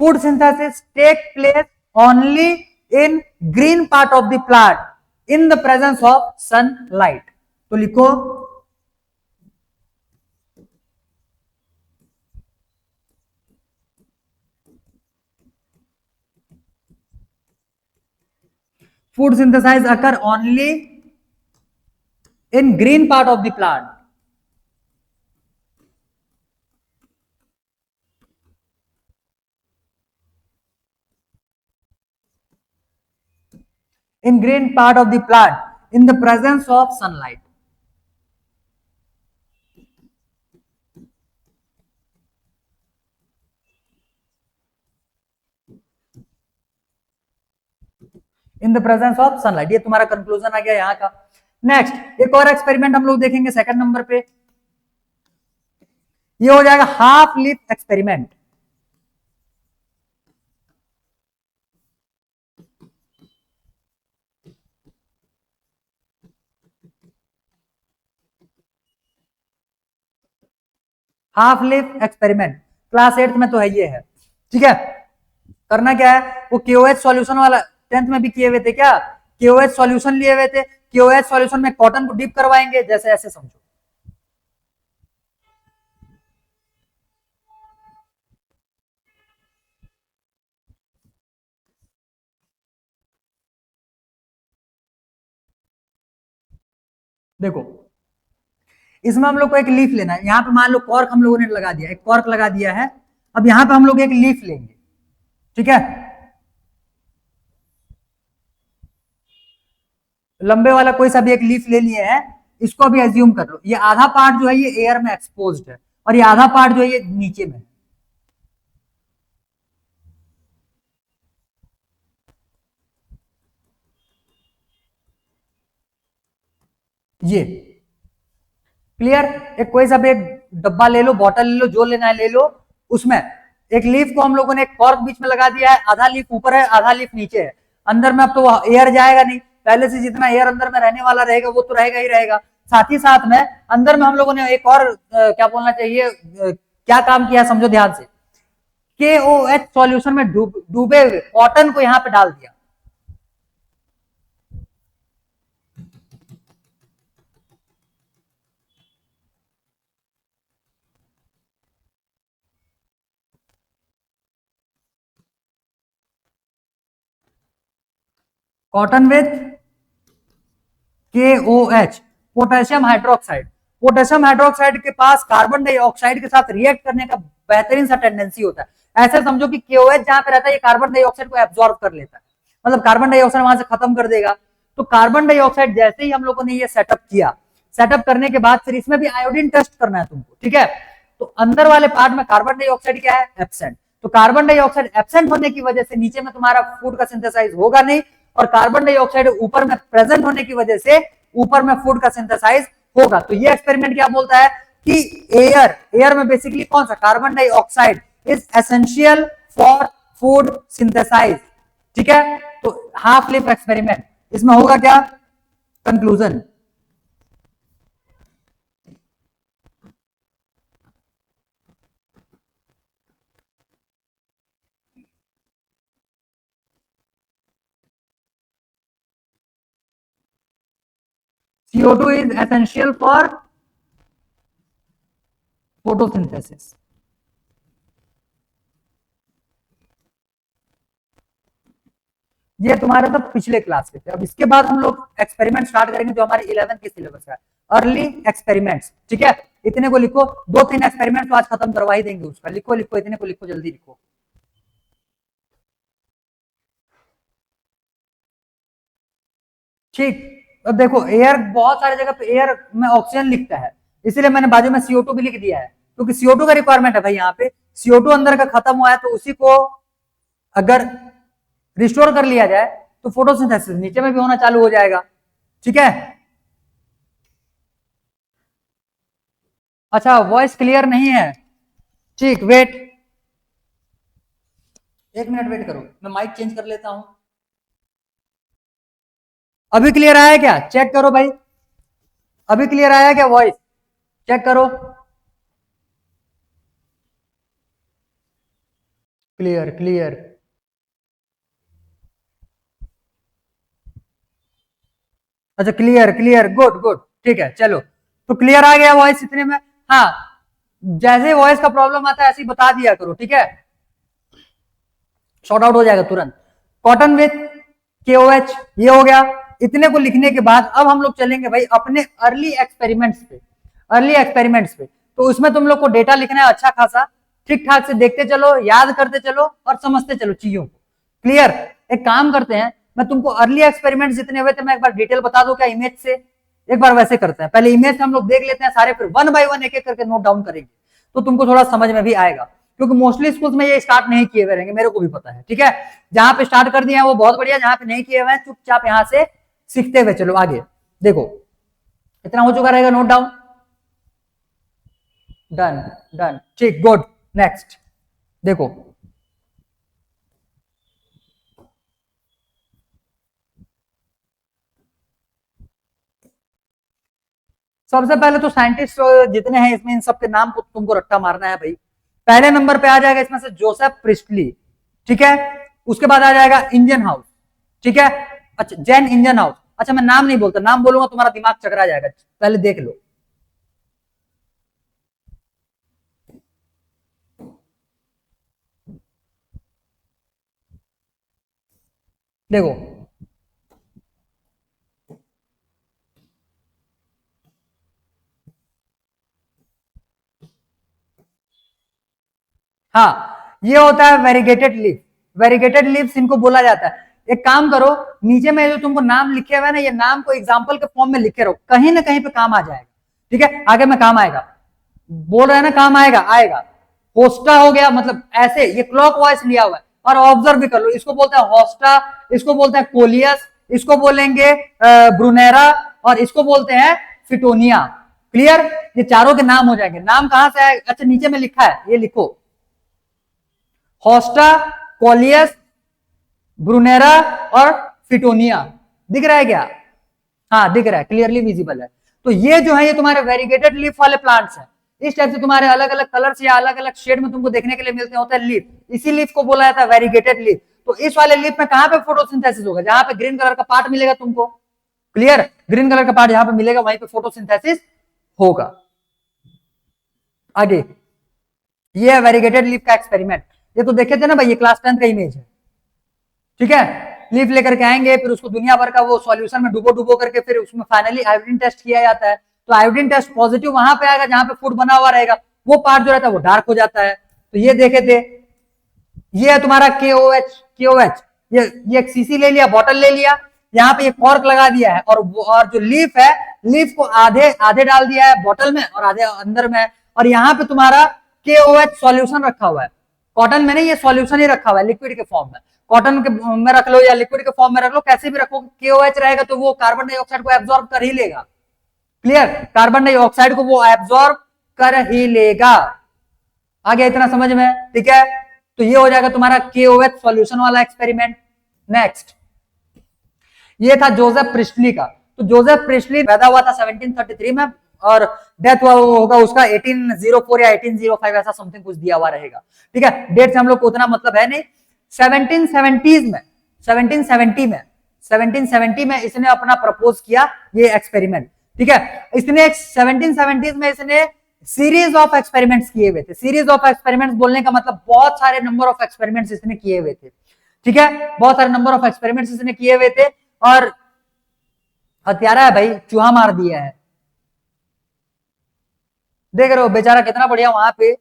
food synthesis take place only in green part of the plant in the presence of sunlight. तो लिखो food synthesis occur only in green part of the plant, in green part of the plant in the presence of sunlight. In the presence of sunlight. ये तुम्हारा conclusion आ गया यहाँ का। Next एक और experiment हम लोग देखेंगे सेकंड नंबर पे, ये हो जाएगा half leaf experiment. Half leaf experiment class 8th में तो है ये है, ठीक है। करना क्या है, वो केओएच सॉल्यूशन वाला 10th में भी किए हुए थे क्या, केओएच सॉल्यूशन लिए हुए थे, केओएच सॉल्यूशन में कॉटन को डिप करवाएंगे, जैसे ऐसे समझो। देखो इसमें हम लोग को एक लीफ लेना है, यहाँ पे मान लो कॉर्क हम लोगों ने लगा दिया, एक कॉर्क लगा दिया है। अब यहाँ पे हम लोग एक लीफ लेंगे, ठीक है। लंबे वाला कोई सा भी एक लीफ ले लिए हैं, इसको अभी एज्यूम कर लो ये आधा पार्ट जो है ये एयर में एक्सपोज्ड है और ये आधा पार्ट जो है ये नीचे में है। ये क्लियर। एक कोई सा भी एक डब्बा ले लो, बॉटल ले लो, जो लेना है ले लो, उसमें एक लीफ को हम लोगों ने एक कॉर्क बीच में लगा दिया है, आधा लीफ ऊपर है आधा लीफ नीचे है। अंदर में अब तो एयर जाएगा नहीं, पहले से जितना एयर अंदर में रहने वाला रहेगा वो तो रहेगा ही रहेगा। साथ ही साथ में अंदर में हम लोगों ने एक और क्या बोलना चाहिए, क्या काम किया समझो ध्यान से, KOH सॉल्यूशन में डूबे हुए कॉटन को यहां पे डाल दिया। Cotton with KOH potassium hydroxide. Potassium hydroxide के पास कार्बन डाइऑक्साइड के साथ रिएक्ट करने का बेहतरीन सा टेंडेंसी होता है। ऐसे समझो कि KOH जहां पे रहता है ये कार्बन डाइऑक्साइड को एब्जॉर्ब कर लेता है, मतलब कार्बन डाइऑक्साइड वहां से खत्म कर देगा। तो कार्बन डाइऑक्साइड जैसे ही हम लोगों ने ये सेटअप किया, सेटअप करने के बाद फिर इसमें भी आयोडीन टेस्ट करना है तुमको, ठीक है। तो अंदर वाले पार्ट में कार्बन डाइऑक्साइड क्या है, एब्सेंट। तो कार्बन डाइऑक्साइड एब्सेंट होने की वजह से नीचे में तुम्हारा फूड का सिंथेसाइज होगा नहीं, और कार्बन डाइऑक्साइड ऊपर में प्रेजेंट होने की वजह से ऊपर में फूड का सिंथेसाइज होगा। तो ये एक्सपेरिमेंट क्या बोलता है कि एयर में बेसिकली कौन सा carbon dioxide is essential for food synthesize, ठीक है। तो हाफ लीफ एक्सपेरिमेंट, इसमें होगा क्या conclusion, CO2 is essential for photosynthesis। ये तुम्हारा तो पिछले क्लास के थे। अब इसके बाद हम लोग एक्सपेरिमेंट स्टार्ट करेंगे जो हमारे 11th के सिलेबस का अर्ली एक्सपेरिमेंट्स, ठीक है। इतने को लिखो, 2-3 एक्सपेरिमेंट तो आज खत्म करवा ही देंगे उसका, लिखो लिखो इतने को लिखो, जल्दी लिखो। ठीक, अब देखो एयर बहुत सारी जगह पे एयर में ऑक्सीजन लिखता है, इसीलिए मैंने बाजू में CO2 भी लिख दिया है, क्योंकि CO2 का रिक्वायरमेंट है भाई। यहाँ पे CO2 अंदर का खत्म हुआ है तो उसी को अगर रिस्टोर कर लिया जाए तो फोटोसिंथेसिस नीचे में भी होना चालू हो जाएगा, ठीक है। अच्छा वॉइस क्लियर नहीं है, ठीक, वेट 1 मिनट वेट करो, मैं माइक चेंज कर लेता हूं। अभी क्लियर आया क्या, चेक करो भाई, अभी क्लियर आया क्या वॉइस, चेक करो। क्लियर क्लियर, अच्छा क्लियर क्लियर, गुड गुड, ठीक है चलो। तो क्लियर आ गया वॉइस इतने में। हाँ, जैसे वॉइस का प्रॉब्लम आता है ऐसे ही बता दिया करो, ठीक है, शॉर्ट आउट हो जाएगा तुरंत। कॉटन विथ KOH ये हो गया। इतने को लिखने के बाद अब हम लोग चलेंगे भाई अपने अर्ली एक्सपेरिमेंट्स पे। अर्ली एक्सपेरिमेंट्स पे तो उसमें तुम लोग को डेटा लिखना है अच्छा खासा, ठीक ठाक से देखते चलो, याद करते चलो और समझते चलो चीजों को। क्लियर? एक काम करते हैं, मैं तुमको अर्ली एक्सपेरिमेंट्स जितने हुए थे मैं एक बार डिटेल बता दूं क्या इमेज से? एक बार वैसे करते हैं, पहले इमेज से हम लोग देख लेते हैं सारे, फिर वन बाय वन एक एक करके नोट डाउन करेंगे तो तुमको थोड़ा समझ में भी आएगा, क्योंकि मोस्टली स्कूल्स में ये स्टार्ट नहीं किए हुए रहेंगे, मेरे को भी पता है। ठीक है, जहां पे स्टार्ट कर दिए हैं वो बहुत बढ़िया, जहां पे नहीं किए हुए हैं चुपचाप यहां से सीखते हुए चलो आगे। देखो इतना हो चुका रहेगा नोट डाउन। डन डन, ठीक, गुड। नेक्स्ट देखो, सबसे पहले तो साइंटिस्ट जितने हैं इसमें इन सबके नाम को तुमको रट्टा मारना है भाई। पहले नंबर पे आ जाएगा इसमें से जोसेफ प्रिस्टली, ठीक है। उसके बाद आ जाएगा इंजन हाउस, ठीक है। अच्छा, जैन इंजन हाउस। अच्छा मैं नाम नहीं बोलता, नाम बोलूंगा तुम्हारा दिमाग चकरा जाएगा, पहले देख लो। देखो हाँ, ये होता है वेरीगेटेड लीफ। वेरीगेटेड लीव्स इनको बोला जाता है। एक काम करो, नीचे में जो तुमको नाम लिखे हुए ना, ये नाम को एग्जाम्पल के फॉर्म में लिखे रहो, कहीं ना कहीं पे काम आ जाएगा। ठीक है, आगे में काम आएगा, बोल रहे हैं ना काम आएगा, आएगा। होस्टा हो गया, मतलब ऐसे ये क्लॉक वाइज लिया हुआ है, और ऑब्जर्व भी कर लो, इसको बोलते हैं होस्टा, इसको बोलते हैं कोलियस, इसको बोलेंगे ब्रुनेरा, और इसको बोलते हैं फिटोनिया। क्लियर? ये चारों के नाम हो जाएंगे। नाम कहां से आए? अच्छा नीचे में लिखा है, ये लिखो, होस्टा, कोलियस, ब्रुनेरा और फिटोनिया। दिख रहा है क्या? हाँ दिख रहा है, क्लियरली विजिबल है। तो ये जो है ये तुम्हारे वेरीगेटेड लीफ वाले प्लांट्स हैं। इस टाइप से तुम्हारे अलग अलग कलर्स या अलग अलग शेड में तुमको देखने के लिए मिलते हैं, होता है लीफ। इसी लीफ को बोला जाता है वेरीगेटेड लीफ। तो इस वाले लीफ में कहां पे फोटोसिंथेसिस होगा? जहां पे ग्रीन कलर का पार्ट मिलेगा तुमको। क्लियर? ग्रीन कलर का पार्ट जहां पे मिलेगा वहीं पे फोटोसिंथेसिस होगा। आगे ये है वेरीगेटेड लीफ का एक्सपेरिमेंट। ये तो देखे थे ना भाई, ये क्लास 10 का इमेज है। ठीक है, लीफ लेकर के आएंगे, फिर उसको दुनिया भर का वो सॉल्यूशन में डुबो डुबो करके फिर उसमें फाइनली आयोडीन टेस्ट किया जाता है। तो आयोडीन टेस्ट पॉजिटिव वहां पे आएगा जहां पे फूड बना हुआ रहेगा, वो पार्ट जो रहता है वो डार्क हो जाता है। तो ये देखे थे, ये है तुम्हारा KOH। KOH ये एक सीसी ले लिया, बॉटल ले लिया, यहाँ पे ये कॉर्क लगा दिया है, और जो लीफ है, लीफ को आधे आधे डाल दिया है बॉटल में और आधे अंदर में, और यहाँ पे तुम्हारा KOH सॉल्यूशन रखा हुआ है। कॉटन में नहीं, ये सॉल्यूशन ही रखा हुआ है लिक्विड के फॉर्म में। कॉटन के में रख लो या लिक्विड के फॉर्म में रख लो, कैसे भी रखो, KOH रहेगा तो वो कार्बन डाइऑक्साइड को एब्जॉर्ब कर ही लेगा। क्लियर? कार्बन डाइऑक्साइड को वो एब्जॉर्ब कर ही लेगा। आ गया इतना समझ में? ठीक है, तो ये हो जाएगा तुम्हारा KOH सॉल्यूशन वाला एक्सपेरिमेंट। नेक्स्ट ये था जोसेफ प्रिस्टली का। तो जोसेफ प्रिस्टली पैदा हुआ था 1733 में, और डेथ हुआ होगा उसका 1804 या 1805, ऐसा समथिंग कुछ दिया हुआ रहेगा। ठीक है, डेट से हम लोग को उतना मतलब है नहीं। 1770 में 1770 में इसने अपना प्रपोज किया ये एक्सपेरिमेंट। ठीक है, इसने 1770 में इसने सीरीज ऑफ एक्सपेरिमेंट्स किए हुए थे। सीरीज ऑफ एक्सपेरिमेंट्स बोलने का मतलब बहुत सारे नंबर ऑफ एक्सपेरिमेंट्स इसने किए हुए थे। ठीक है, बहुत सारे नंबर ऑफ एक्सपेरिमेंट्स इसने किए हुए थे, और हत्यारा है भाई, चूहा मार दिया है। देख रहे हो बेचारा कितना बढ़िया वहां पे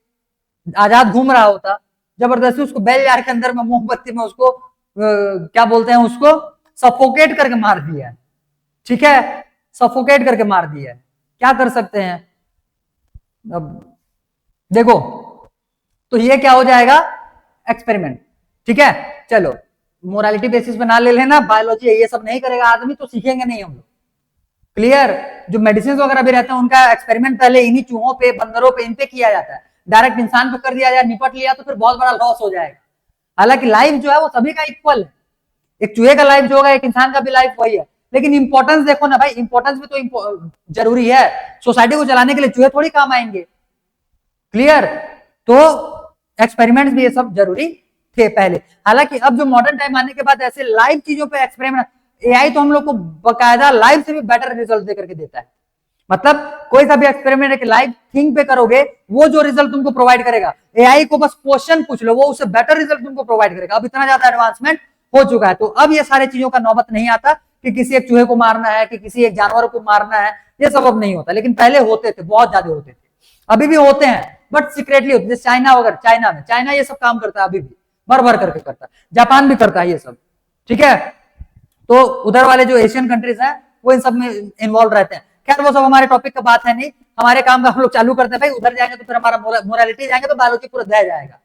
आजाद घूम रहा होता, जबरदस्ती उसको बैल यार के अंदर में मोमबत्ती में उसको क्या बोलते हैं, उसको सफोकेट करके मार दिया है। ठीक है, सफोकेट करके मार दिया है, क्या कर सकते हैं अब। देखो तो ये क्या हो जाएगा, एक्सपेरिमेंट। ठीक है, चलो मोरालिटी बेसिस पे ना ले लेना, बायोलॉजी ये सब नहीं करेगा आदमी तो सीखेंगे नहीं हम लोग। क्लियर? जो मेडिसिन वगैरह भी रहते हैं उनका एक्सपेरिमेंट पहले इन्हीं चूहों पे, बंदरों पे, इन पे किया जाता है। डायरेक्ट इंसान पे कर दिया जाए, निपट लिया तो फिर बहुत बड़ा लॉस हो जाएगा। हालांकि लाइफ जो है वो सभी का इक्वल है, एक चूहे का लाइफ जो होगा एक इंसान का भी लाइफ वही है, लेकिन इंपॉर्टेंस देखो ना भाई, इंपॉर्टेंस भी तो जरूरी है। सोसाइटी को चलाने के लिए चूहे थोड़ी काम आएंगे। क्लियर? तो एक्सपेरिमेंट्स भी ये सब जरूरी थे पहले। हालांकि अब जो मॉडर्न टाइम आने के बाद ऐसे लाइव चीजों पे एक्सपेरिमेंट, एआई तो हम लोग को बकायदा लाइव से भी बेटर रिजल्ट दे करके देता है। मतलब कोई सा भी एक्सपेरिमेंट एक लाइव थिंग पे करोगे, वो जो रिजल्ट तुमको प्रोवाइड करेगा, एआई को बस क्वेश्चन पूछ लो, वो उससे बेटर रिजल्ट तुमको प्रोवाइड करेगा। अब इतना ज्यादा एडवांसमेंट हो चुका है, तो अब ये सारे चीजों का नौबत नहीं आता कि किसी एक चूहे को मारना है, कि किसी एक जानवर को मारना है, ये सब अब नहीं होता, लेकिन पहले होते थे, बहुत ज्यादा होते थे, अभी भी होते हैं बट सीक्रेटली होते। जैसे चाइना वगैरह, चाइना ये सब काम करता है, अभी भी भर भर करके करता है, जापान भी करता है ये सब, ठीक है। तो उधर वाले जो एशियन कंट्रीज हैं वो इन सब में इन्वॉल्व रहते हैं। खैर वो सब हमारे टॉपिक का बात है नहीं, हमारे काम का हम लोग चालू करते हैं भाई। उधर जाएंगे तो फिर हमारा मोरालिटी जाएंगे तो बायोलॉजी पूरा दह जाएगा।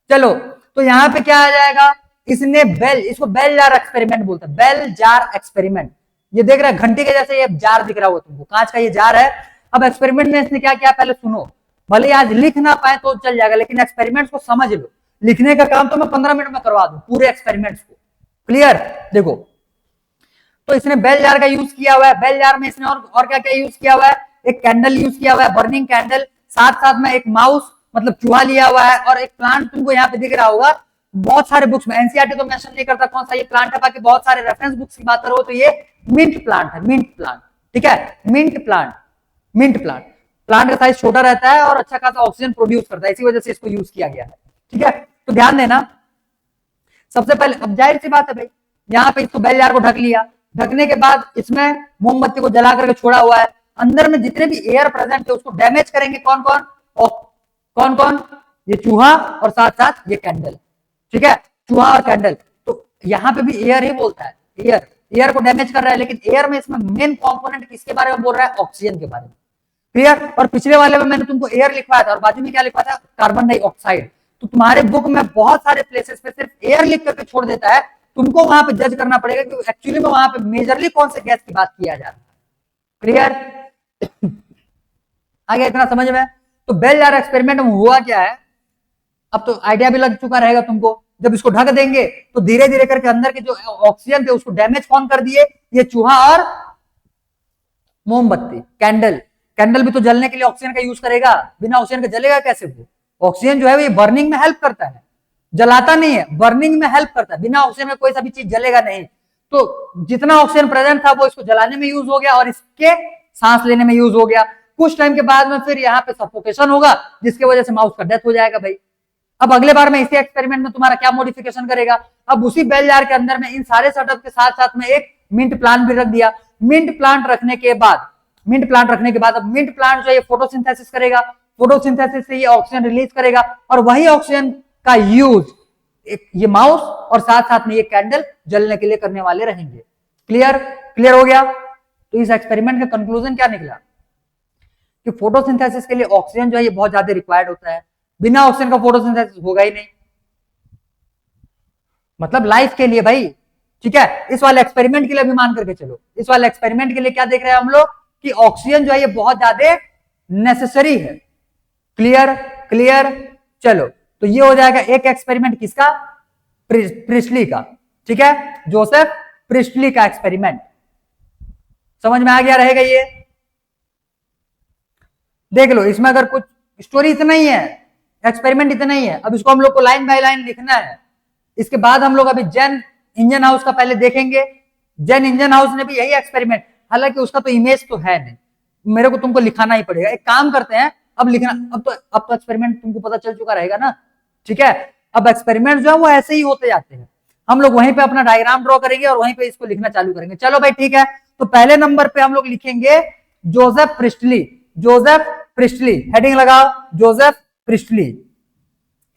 चलो, तो यहाँ पे क्या आ जाएगा, इसने इसको बेल जार एक्सपेरिमेंट बोलते हैं, बेल जार एक्सपेरिमेंट। ये देख रहे हैं घंटी के जैसे ये जार दिख रहा होगा तुमको, कांच का ये जार है। अब एक्सपेरिमेंट में इसने क्या किया पहले सुनो, भले आज लिख ना पाए तो चल जाएगा, लेकिन एक्सपेरिमेंट्स को समझ लो। लिखने का काम तो मैं 15 मिनट में करवा दूं पूरे एक्सपेरिमेंट्स को, क्लियर। देखो, तो इसने बेल जार का यूज किया हुआ है। बेल जार में इसने और क्या क्या यूज किया हुआ है, एक कैंडल यूज किया हुआ है, बर्निंग कैंडल, साथ साथ में एक माउस मतलब चूहा लिया हुआ है, और एक प्लांट तुमको यहाँ पे दिख रहा होगा। बहुत सारे बुक्स में, एनसीईआरटी तो मेंशन नहीं करता कौन सा ये प्लांट है, बाकी बहुत सारे रेफरेंस बुक्स की बात करो तो ये मिंट प्लांट है, मिंट प्लांट, ठीक है। Mint plant, mint plant, plant का साइज छोटा रहता है और अच्छा खासा ऑक्सीजन प्रोड्यूस करता है, इसी वजह से इसको यूज किया गया है, ठीक है। तो ध्यान देना, सबसे पहले अब जाहिर सी बात है भाई, यहाँ पे इसको बेल जार को ढक लिया, ढकने के बाद इसमें मोमबत्ती को जला करके छोड़ा हुआ है। अंदर में जितने भी एयर प्रेजेंट है उसको डैमेज करेंगे कौन कौन, कौन कौन, ये चूहा और साथ साथ ये कैंडल, ठीक है, चूहा और कैंडल। तो यहाँ पे भी एयर ही बोलता है, एयर, एयर को डैमेज कर रहा है, लेकिन एयर में इसमें मेन कंपोनेंट किसके बारे में बोल रहा है, ऑक्सीजन के बारे में, क्लियर। और पिछले वाले में मैंने तुमको एयर लिखवाया था और बाजू में क्या लिखवाया था, कार्बन डाइऑक्साइड। तो तुम्हारे बुक में बहुत सारे प्लेसेस पे सिर्फ एयर लिख करके छोड़ देता है, तुमको वहां पे जज करना पड़ेगा कि एक्चुअली में वहां पे मेजरली कौन से गैस की बात किया जा रहा है, क्लियर। आ गया इतना समझ में। तो बेल जार एक्सपेरिमेंट में हुआ क्या है, अब तो आइडिया भी लग चुका रहेगा तुमको। जब इसको ढक देंगे तो धीरे धीरे करके अंदर के जो ऑक्सीजन थे उसको डैमेज कौन कर दिए, ये चूहा और मोमबत्ती, कैंडल। कैंडल भी तो जलने के लिए ऑक्सीजन का यूज करेगा, बिना ऑक्सीजन के जलेगा कैसे वो। ऑक्सीजन जो है वो ये बर्निंग में हेल्प करता है, जलाता नहीं है, बर्निंग में हेल्प करता है। बिना ऑक्सीजन में कोई सा भी चीज जलेगा नहीं। तो जितना ऑक्सीजन प्रेजेंट था वो इसको जलाने में यूज हो गया और इसके सांस लेने में यूज हो गया। कुछ टाइम के बाद में फिर यहाँ पे सफोकेशन होगा, जिसकी वजह से माउस का डेथ हो जाएगा भाई। अब अगले बार में इसी एक्सपेरिमेंट में तुम्हारा क्या मॉडिफिकेशन करेगा, अब उसी बेल जार के अंदर में इन सारे सेटअप के साथ साथ में एक मिंट प्लांट भी रख दिया। मिंट प्लांट रखने के बाद, मिंट प्लांट रखने के बाद अब मिंट प्लांट जो है फोटोसिंथेसिस करेगा, फोटोसिंथेसिस से ये ऑक्सीजन रिलीज करेगा, और वही ऑक्सीजन का यूज ये माउस और साथ साथ में ये कैंडल जलने के लिए करने वाले रहेंगे। क्लियर, क्लियर हो गया। तो इस एक्सपेरिमेंट का कंक्लूजन क्या निकला कि फोटोसिंथेसिस के लिए ऑक्सीजन जो है ये बहुत ज्यादा रिक्वायर्ड होता है, बिना ऑक्सीजन का फोटोसिंथेसिस होगा ही नहीं, मतलब लाइफ के लिए भाई, ठीक है। इस वाले एक्सपेरिमेंट के लिए भी मान करके चलो, इस वाले एक्सपेरिमेंट के लिए क्या देख रहे हैं हम लोग कि ऑक्सीजन जो है ये बहुत ज्यादा नेसेसरी है। Clear, clear. चलो, तो ये हो जाएगा एक एक्सपेरिमेंट किसका, प्रिस्टली का, ठीक है, जोसेफ प्रिस्टली का एक्सपेरिमेंट। समझ में आ गया रहेगा ये। देख लो, इसमें अगर कुछ स्टोरी इतना ही है, एक्सपेरिमेंट इतना ही है। अब इसको हम लोग को लाइन बाय लाइन लिखना है। इसके बाद हम लोग अभी जेन इंजन हाउस का पहले देखेंगे। जेन इंजन हाउस ने भी यही एक्सपेरिमेंट, हालांकि उसका तो इमेज तो है नहीं, मेरे को तुमको लिखाना ही पड़ेगा। एक काम करते हैं, अब लिखना, अब तो एक्सपेरिमेंट तुमको पता चल चुका रहेगा ना, ठीक है। अब एक्सपेरिमेंट जो है वो ऐसे ही होते जाते हैं, हम लोग वहीं पे अपना डायग्राम ड्रॉ करेंगे और वहीं पे इसको लिखना चालू करेंगे। चलो भाई ठीक है, तो पहले नंबर पे हम लोग लिखेंगे Joseph priestly. Joseph priestly, heading लगाओ जोसेफ प्रिस्टली।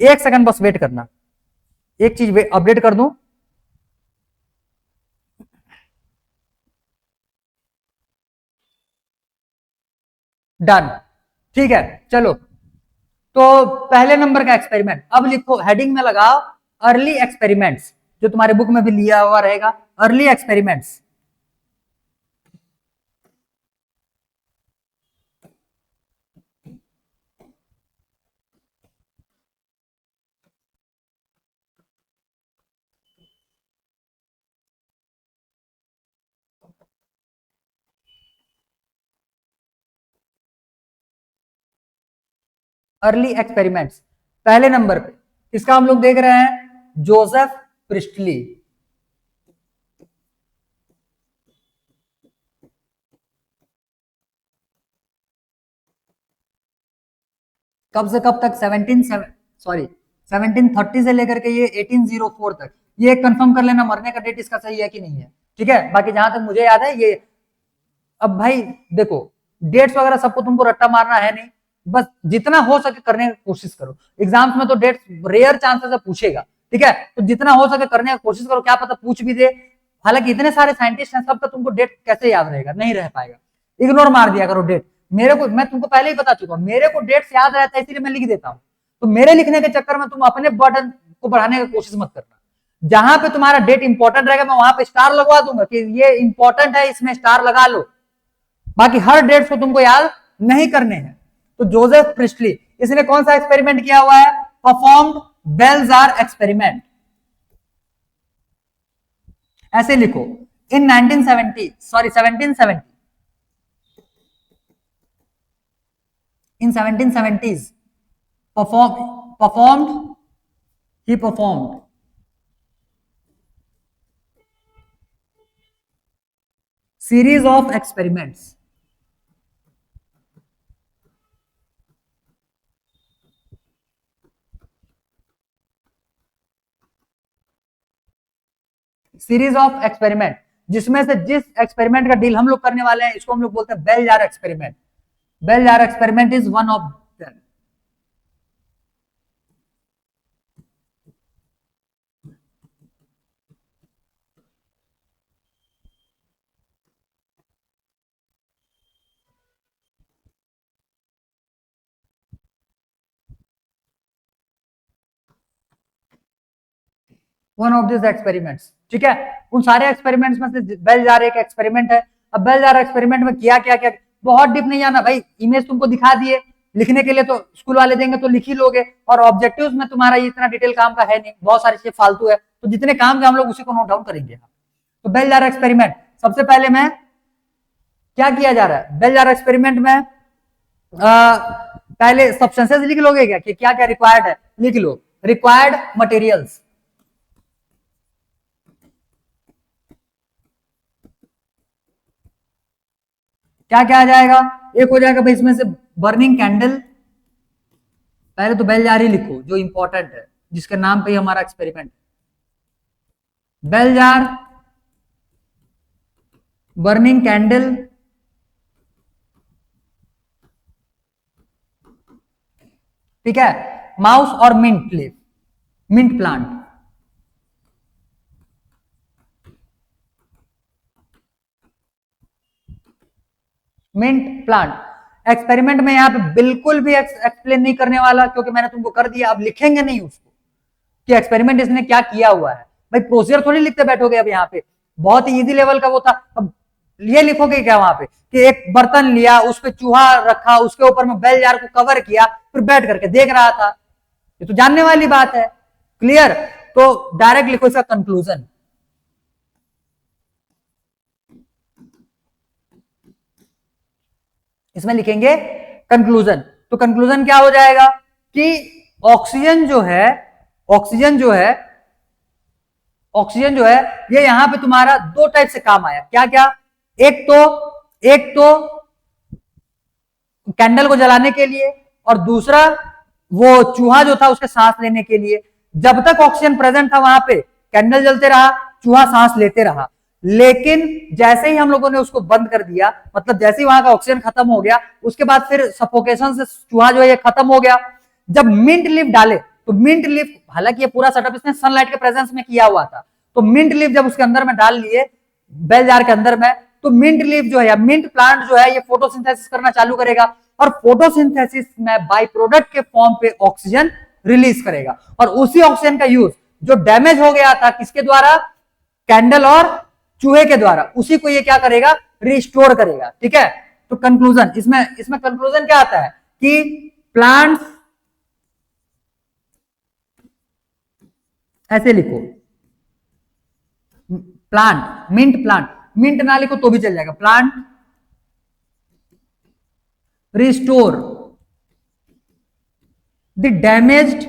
एक सेकंड बस वेट करना, एक चीज अपडेट कर दूं। डन, ठीक है। चलो, तो पहले नंबर का एक्सपेरिमेंट अब लिखो, हेडिंग में लगाओ अर्ली एक्सपेरिमेंट्स, जो तुम्हारे बुक में भी लिया हुआ रहेगा, अर्ली एक्सपेरिमेंट्स। अर्ली एक्सपेरिमेंट्स पहले नंबर पे, इसका हम लोग देख रहे हैं जोसेफ प्रिस्टली। कब से कब तक, 1730 से लेकर के ये 1804 तक। ये कंफर्म कर लेना मरने का डेट इसका सही है कि नहीं है, ठीक है, बाकी जहां तक मुझे याद है ये, अब भाई देखो डेट्स वगैरह सबको तुमको रट्टा मारना है नहीं, बस जितना हो सके करने की कोशिश करो। एग्जाम्स में तो डेट्स रेयर चांसेस है पूछेगा, ठीक है, तो जितना हो सके करने की कोशिश करो, क्या पता पूछ भी दे। हालांकि इतने सारे साइंटिस्ट हैं, सबका तुमको डेट कैसे याद रहेगा, नहीं रह पाएगा, इग्नोर मार दिया करो डेट। मेरे को, मैं तुमको पहले ही बता चुका हूं, मेरे को डेट्स याद रहता है इसीलिए मैं लिख देता हूं, तो मेरे लिखने के चक्कर में तुम अपने बर्डन को बढ़ाने की कोशिश मत करना। जहां पे तुम्हारा डेट इंपॉर्टेंट रहेगा मैं वहां पे स्टार लगवा दूंगा कि ये इंपॉर्टेंट है, इसमें स्टार लगा लो। बाकी हर डेट्स को तुमको याद नहीं करने हैं। तो जोसेफ प्रिस्टली, इसने कौन सा एक्सपेरिमेंट किया हुआ है? Performed bell-jar experiment. ऐसे लिखो, इन 1770 in 1770s he performed series of experiments जिसमें से जिस एक्सपेरिमेंट का डील हम लोग करने वाले हैं इसको हम लोग बोलते हैं bell-jar experiment. Bell-jar experiment is one of them. One of this experiments, ठीक है, उन सारे एक्सपेरिमेंट्स में से बेल-जार एक एक्सपेरिमेंट है। अब बेल-जार एक्सपेरिमेंट में किया क्या क्या, बहुत डीप नहीं जाना भाई, इमेज तुमको दिखा दिए, लिखने के लिए तो स्कूल वाले देंगे तो लिख ही लोगे, और ऑब्जेक्टिव्स में तुम्हारा इतना डिटेल काम का है नहीं, बहुत सारी चीजें फालतू है, तो जितने काम के हम लोग उसी को नोट डाउन करेंगे। तो बेल-जार एक्सपेरिमेंट, सबसे पहले मैं क्या किया जा रहा है बेल-जार एक्सपेरिमेंट में, पहले सब्सटेंसेस लिख लोगे क्या कि क्या क्या रिक्वायर्ड है, लिख लो रिक्वायर्ड मटेरियल्स। क्या क्या आ जाएगा, एक हो जाएगा भाई इसमें से बर्निंग कैंडल, पहले तो बेल-जार ही लिखो जो इंपॉर्टेंट है, जिसके नाम पे ही हमारा एक्सपेरिमेंट, बेल-जार बर्निंग कैंडल, ठीक है, माउस और mint leaf, mint plant, mint plant. Experiment में यहां पे बिल्कुल भी एक्सप्लेन नहीं करने वाला, क्योंकि मैंने तुमको कर दिया, अब लिखेंगे नहीं उसको कि एक्सपेरिमेंट इसने क्या किया हुआ है। भाई प्रोसीजर थोड़ी लिखते बैठोगे, अब यहाँ पे बहुत ही इजी लेवल का वो था। अब ये लिखोगे क्या वहां पे कि एक बर्तन लिया, उस पर चूहा रखा, उसके ऊपर में बेल-जार को कवर किया, फिर बैठ करके देख रहा था, ये तो जानने वाली बात है। क्लियर? तो डायरेक्ट लिखो इसका कंक्लूजन, इसमें लिखेंगे कंक्लूजन। तो कंक्लूजन क्या हो जाएगा कि ऑक्सीजन जो है, ऑक्सीजन जो है, ऑक्सीजन जो है ये यहां पे तुम्हारा दो टाइप से काम आया। क्या क्या? एक तो कैंडल को जलाने के लिए, और दूसरा वो चूहा जो था उसके सांस लेने के लिए। जब तक ऑक्सीजन प्रेजेंट था वहां पे कैंडल जलते रहा, चूहा सांस लेते रहा, लेकिन जैसे ही हम लोगों ने उसको बंद कर दिया, मतलब जैसे ही वहां का ऑक्सीजन खत्म हो गया, उसके बाद फिर सफोकेशन से चूहा जो है ये खत्म हो गया। जब मिंट लीफ डाले तो मिंट लीफ, हालांकि ये पूरा सेटअप इसने सनलाइट के प्रेजेंस में किया हुआ था, तो मिंट लीफ जब उसके अंदर में डाल लिए बेल-जार के अंदर में, तो मिंट लीफ जो है या मिंट प्लांट जो है ये फोटोसिंथेसिस करना चालू करेगा, और फोटोसिंथेसिस में बाई प्रोडक्ट के फॉर्म पे ऑक्सीजन रिलीज करेगा। और उसी ऑक्सीजन का यूज जो डैमेज हो गया था किसके द्वारा? कैंडल और चूहे के द्वारा, उसी को ये क्या करेगा? रिस्टोर करेगा। ठीक है, तो कंक्लूजन, इसमें कंक्लूजन क्या आता है कि प्लांट्स, ऐसे लिखो प्लांट, मिंट प्लांट, मिंट ना लिखो तो भी चल जाएगा, plant restore the damaged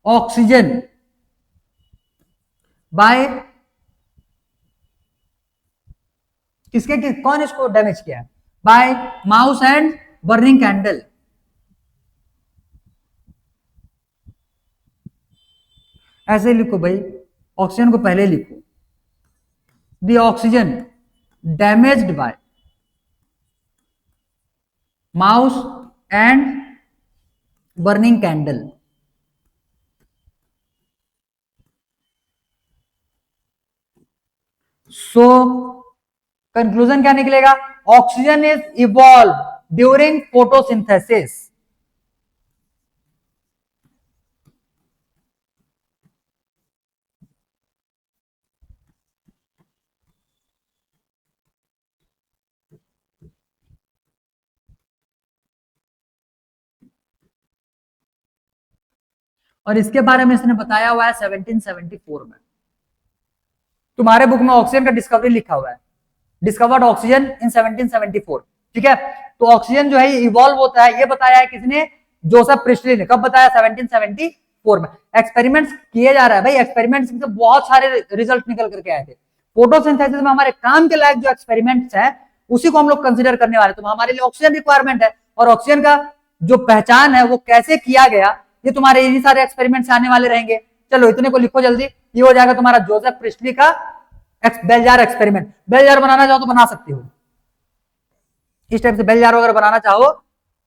oxygen by, कौन इसको डैमेज किया है? By mouse and burning candle. ऐसे लिखो भाई, ऑक्सीजन को पहले लिखो, the oxygen damaged by mouse and burning candle. So conclusion क्या निकलेगा? Oxygen is evolve during photosynthesis. और इसके बारे में इसने बताया हुआ है 1774 में। तुम्हारे बुक में ऑक्सीजन का डिस्कवरी लिखा हुआ है, डिस्कवर्ड ऑक्सीजन इन 1774। ठीक है, तो ऑक्सीजन जो है ये इवॉल्व होता है, ये बताया है किसने? जोसेफ प्रिस्टली ने। कब बताया? 1774 में। एक्सपेरिमेंट्स किए जा रहा है भाई, एक्सपेरिमेंट्स से बहुत सारे रिजल्ट निकल करके आए थे। फोटोसिंथेसिस में हमारे काम के लायक जो एक्सपेरिमेंट्स है उसी को हम लोग कंसिडर करने वाले। तो हमारे लिए ऑक्सीजन रिक्वायरमेंट है, और ऑक्सीजन का जो पहचान है वो कैसे किया गया, ये तुम्हारे इन्हीं सारे एक्सपेरिमेंट्स आने वाले रहेंगे। चलो इतने को लिखो जल्दी, ये हो जाएगा तुम्हारा जोसेफ प्रिस्टली का bell jar experiment. Bell jar बनाना चाहो तो बना सकते हो, इस टाइप से बेल जार अगर बनाना चाहो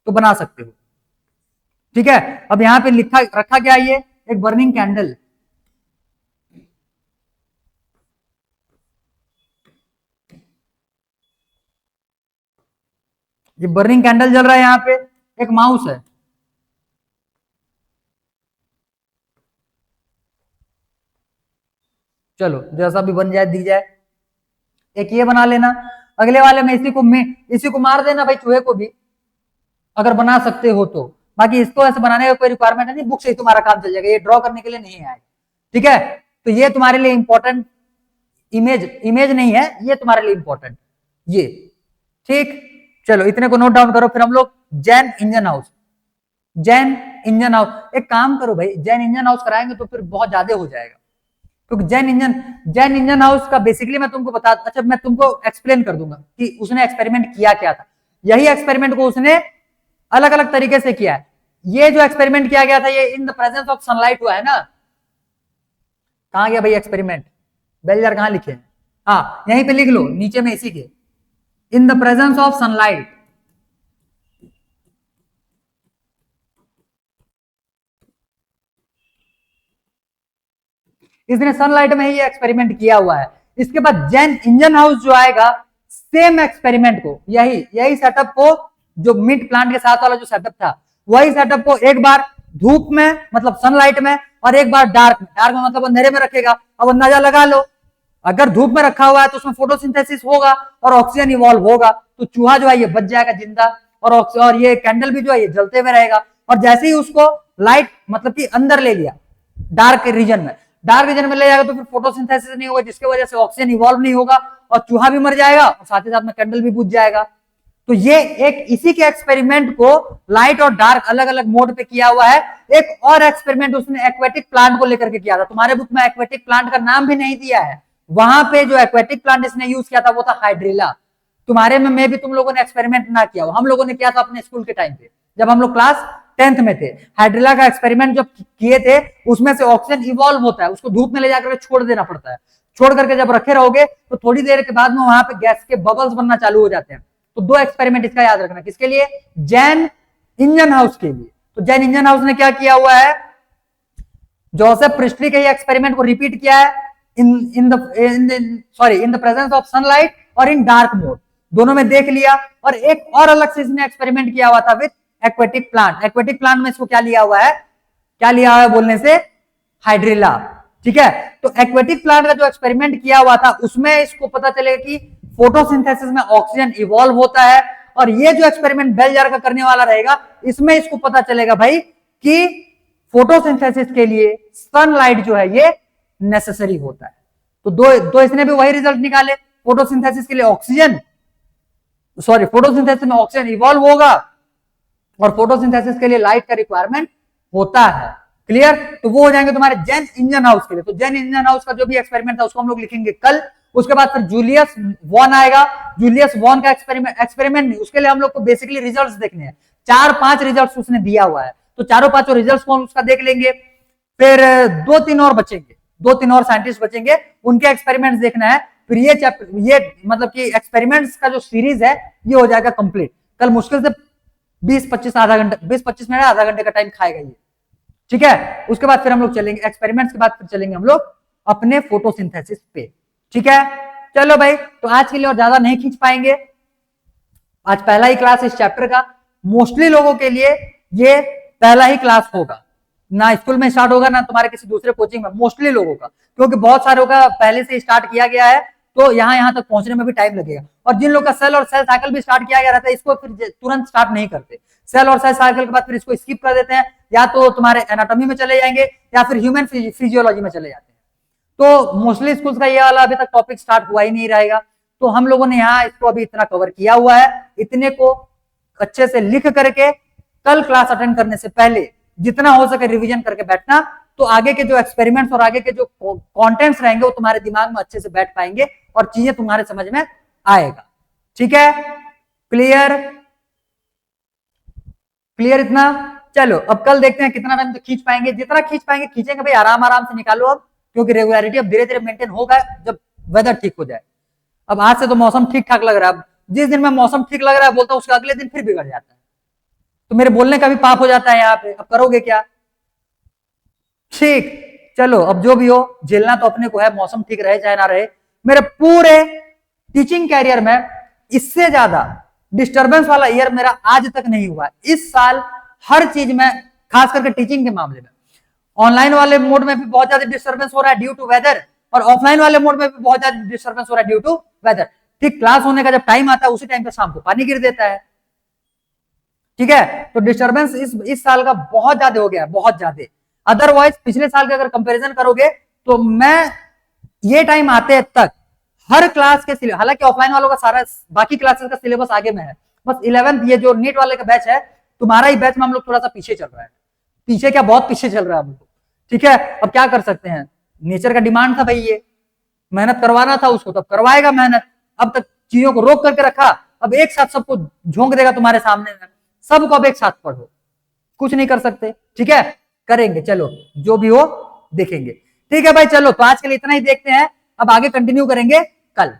तो बना सकते हो। ठीक है, अब यहां पे लिखा रखा क्या? ये एक बर्निंग कैंडल। ये बर्निंग कैंडल जल रहा है, यहां पे एक माउस है। चलो जैसा भी बन जाए दी जाए। एक ये बना लेना, अगले वाले में इसी को मार देना भाई, चूहे को भी, अगर बना सकते हो तो। बाकी इसको ऐसे बनाने का कोई रिक्वायरमेंट नहीं, बुक से ही तुम्हारा काम चल जाएगा, ये ड्रॉ करने के लिए नहीं है। ठीक है, तो ये तुम्हारे लिए इंपॉर्टेंट इमेज नहीं है, ये तुम्हारे लिए इंपॉर्टेंट ये। ठीक, चलो इतने को नोट डाउन करो। फिर हम लोग Jain engine house, Jain engine house. एक काम करो भाई, जैन इंजन हाउस कराएंगे तो फिर बहुत ज्यादा हो जाएगा, क्योंकि जैन इंजन हाउस का बेसिकली मैं तुमको अच्छा मैं तुमको एक्सप्लेन कर दूंगा कि उसने एक्सपेरिमेंट किया क्या था। यही एक्सपेरिमेंट को उसने अलग अलग तरीके से किया है। ये जो एक्सपेरिमेंट किया गया था ये इन द प्रेजेंस ऑफ सनलाइट हुआ है ना। कहां गया भाई एक्सपेरिमेंट? बेल जार कहां लिखे हैं? हाँ यहीं पे लिख लो नीचे में इसी के, इन द प्रेजेंस ऑफ सनलाइट। इसने सनलाइट में ही एक्सपेरिमेंट किया हुआ है। इसके बाद जैन इंजन हाउस जो आएगा, सेम एक्सपेरिमेंट को यही सेटअप को, जो मिंट प्लांट के साथ वाला जो सेटअप था, वही सेटअप को एक बार धूप में मतलब सनलाइट में, और एक बार डार्क में मतलब अंधेरे में रखेगा। अब अंदाजा लगा लो, अगर धूप में रखा हुआ है तो उसमें फोटोसिंथेसिस होगा और ऑक्सीजन इवॉल्व होगा, तो चूहा जो है ये बच जाएगा जिंदा, और ये कैंडल भी जो है ये जलते हुए रहेगा। और जैसे ही उसको लाइट मतलब कि अंदर ले लिया डार्क रीजन में ले जाएगा, तो फिर फोटोसिंथेसिस नहीं होगा, जिसकी वजह से ऑक्सीजन इवॉल्व नहीं होगा और चूहा भी मर जाएगा और साथ ही साथ में कैंडल भी बुझ जाएगा। तो ये एक इसी के एक्सपेरिमेंट को लाइट और डार्क अलग अलग मोड पे किया हुआ है। एक और एक्सपेरिमेंट उसने एक्वेटिक प्लांट को लेकर के किया था। तुम्हारे बुक में एक्वेटिक प्लांट का नाम भी नहीं दिया है, वहां पे जो एक्वेटिक प्लांट इसने यूज किया था वो था हाइड्रिला। तुम्हारे में भी तुम लोगों ने एक्सपेरिमेंट ना किया हो, हम लोगों ने किया था अपने स्कूल के टाइम पे, जब हम लोग क्लास 10th में थे। हाइड्रिला का एक्सपेरिमेंट जब किए थे, उसमें से ऑक्सीजन इवॉल्व होता है, उसको धूप में ले जाकर छोड़ देना पड़ता है। छोड़ करके जब रखे रहोगे तो थोड़ी देर के बाद में वहां पे गैस के बबल्स बनना चालू हो जाते हैं। तो दो एक्सपेरिमेंट इसका याद रखना, किसके लिए? जैन इंजन हाउस के लिए। तो जैन इंजन हाउस ने क्या किया हुआ है? जोसेफ प्रिस्टली के एक्सपेरिमेंट को रिपीट किया है इन द प्रेजेंस ऑफ सनलाइट और इन डार्क मोड, दोनों में देख लिया। और एक और अलग से इसने एक्सपेरिमेंट किया हुआ था with aquatic plant. Aquatic plant में इसको क्या लिया हुआ है बोलने से? हाइड्रिला। ठीक है, तो एक्वेटिक प्लांट का जो एक्सपेरिमेंट किया हुआ था उसमें इसको पता चलेगा कि फोटोसिंथेसिस में ऑक्सीजन इवॉल्व होता है। और ये जो एक्सपेरिमेंट बेल जार का करने वाला रहेगा, इसमें इसको पता चलेगा भाई कि फोटोसिंथेसिस के लिए सनलाइट जो है ये नेसेसरी होता है। तो दो इसने भी वही रिजल्ट निकाले। फोटोसिंथेसिस के लिए फोटोसिंथेसिस में ऑक्सीजन इवॉल्व होगा और फोटोसिंथेसिस के लिए लाइट का रिक्वायरमेंट होता है। क्लियर? तो वो हो जाएंगे तुम्हारे जैन इंजन हाउस के लिए। तो जैन इंजन हाउस का जो भी एक्सपेरिमेंट था उसको हम लोग लिखेंगे कल। उसके बाद फिर जूलियस वॉन आएगा। जूलियस वॉन का एक्सपेरिमेंट नहीं, उसके लिए हम लोग को बेसिकली रिजल्ट्स देखने हैं। 4-5 रिजल्ट्स उसने दिया हुआ है, तो चारों पांचों रिजल्ट्स को हम उसका देख लेंगे। फिर 2-3 और बचेंगे, 2-3 और साइंटिस्ट बचेंगे, उनके एक्सपेरिमेंट्स देखना है। फिर ये मतलब कि एक्सपेरिमेंट्स का जो सीरीज है ये हो जाएगा कंप्लीट। कल मुश्किल से 20-25 मिनट आधा घंटे का टाइम खाएगा ये, ठीक है। उसके बाद फिर हम लोग चलेंगे एक्सपेरिमेंट्स के बाद, फिर चलेंगे हम लोग अपने फोटोसिंथेसिस पे, ठीक है। चलो भाई, तो आज के लिए और ज्यादा नहीं खींच पाएंगे, आज पहला ही क्लास इस चैप्टर का। मोस्टली लोगों के लिए ये पहला ही क्लास होगा, ना स्कूल में स्टार्ट होगा ना तुम्हारे किसी दूसरे कोचिंग में, मोस्टली लोगों का, क्योंकि बहुत सारों का पहले से स्टार्ट किया गया है, तो यहां तक पहुंचने में भी टाइम लगेगा। और जिन लोग का सेल और सेल साइकिल भी स्टार्ट किया गया रहता है, इसको फिर तुरंत स्टार्ट नहीं करते, सेल और सेल साइकिल के बाद फिर इसको स्किप कर देते हैं, या तो तुम्हारे एनाटॉमी में चले जाएंगे या फिर ह्यूमन फिजियोलॉजी में चले जाते हैं। तो मोस्टली स्कूल्स का ये वाला अभी तक टॉपिक स्टार्ट हुआ ही नहीं रहेगा, तो हम लोगों ने यहाँ इसको अभी इतना कवर किया हुआ है। इतने को अच्छे से लिख करके कल क्लास अटेंड करने से पहले जितना हो सके रिवीजन करके बैठना, तो आगे के जो एक्सपेरिमेंट्स और आगे के जो कंटेंट्स रहेंगे वो तुम्हारे दिमाग में अच्छे से बैठ पाएंगे और चीजें तुम्हारे समझ में आएगा, ठीक है। क्लियर क्लियर इतना। चलो अब कल देखते हैं कितना टाइम तो खींच पाएंगे, जितना खींच पाएंगे खींचेंगे भाई, आराम आराम से निकालो अब, क्योंकि रेगुलरिटी अब धीरे धीरे मेंटेन होगा जब वेदर ठीक हो जाए। अब आज से तो मौसम ठीक ठाक लग रहा है, जिस दिन में मौसम ठीक लग रहा है बोलता हूं उसके अगले दिन फिर बिगड़ जाता है, तो मेरे बोलने का भी पाप हो जाता है यहाँ पे। अब करोगे क्या, ठीक। चलो अब जो भी हो, झेलना तो अपने को है, मौसम ठीक रहे चाहे ना रहे। मेरे पूरे टीचिंग कैरियर में इससे ज्यादा डिस्टरबेंस वाला ईयर मेरा आज तक नहीं हुआ। इस साल हर चीज में, खास करके टीचिंग के मामले में, ऑनलाइन वाले मोड में भी बहुत ज्यादा डिस्टरबेंस हो रहा है ड्यू टू वेदर, और ऑफलाइन वाले मोड में भी बहुत ज्यादा डिस्टरबेंस हो रहा है ड्यू टू वेदर। ठीक क्लास होने का जब टाइम आता है उसी टाइम पे शाम को पानी गिर देता है, ठीक है। तो डिस्टरबेंस इस साल का बहुत ज्यादा हो गया, बहुत ज्यादा। अदरवाइज पिछले साल के अगर कंपैरिजन करोगे तो मैं ये टाइम आते तक हर क्लास के सिलेबस, हालांकि ऑफलाइन वालों का सारा बाकी क्लासेस का सिलेबस आगे में है, बस 11th ये जो नीट वाले का बैच है, तुम्हारा ही बैच में हम लोग थोड़ा सा पीछे चल रहा है, पीछे क्या बहुत पीछे चल रहा है हम लोग, ठीक है। अब क्या कर सकते हैं, नेचर का डिमांड था भाई, ये मेहनत करवाना था उसको, तब करवाएगा मेहनत। अब तक चीजों को रोक करके रखा, अब एक साथ सबको झोंक देगा तुम्हारे सामने में, सबको अब एक साथ पढ़ो, कुछ नहीं कर सकते, ठीक है। करेंगे, चलो जो भी हो देखेंगे, ठीक है भाई। चलो तो आज के लिए इतना ही देखते हैं, अब आगे कंटिन्यू करेंगे कल।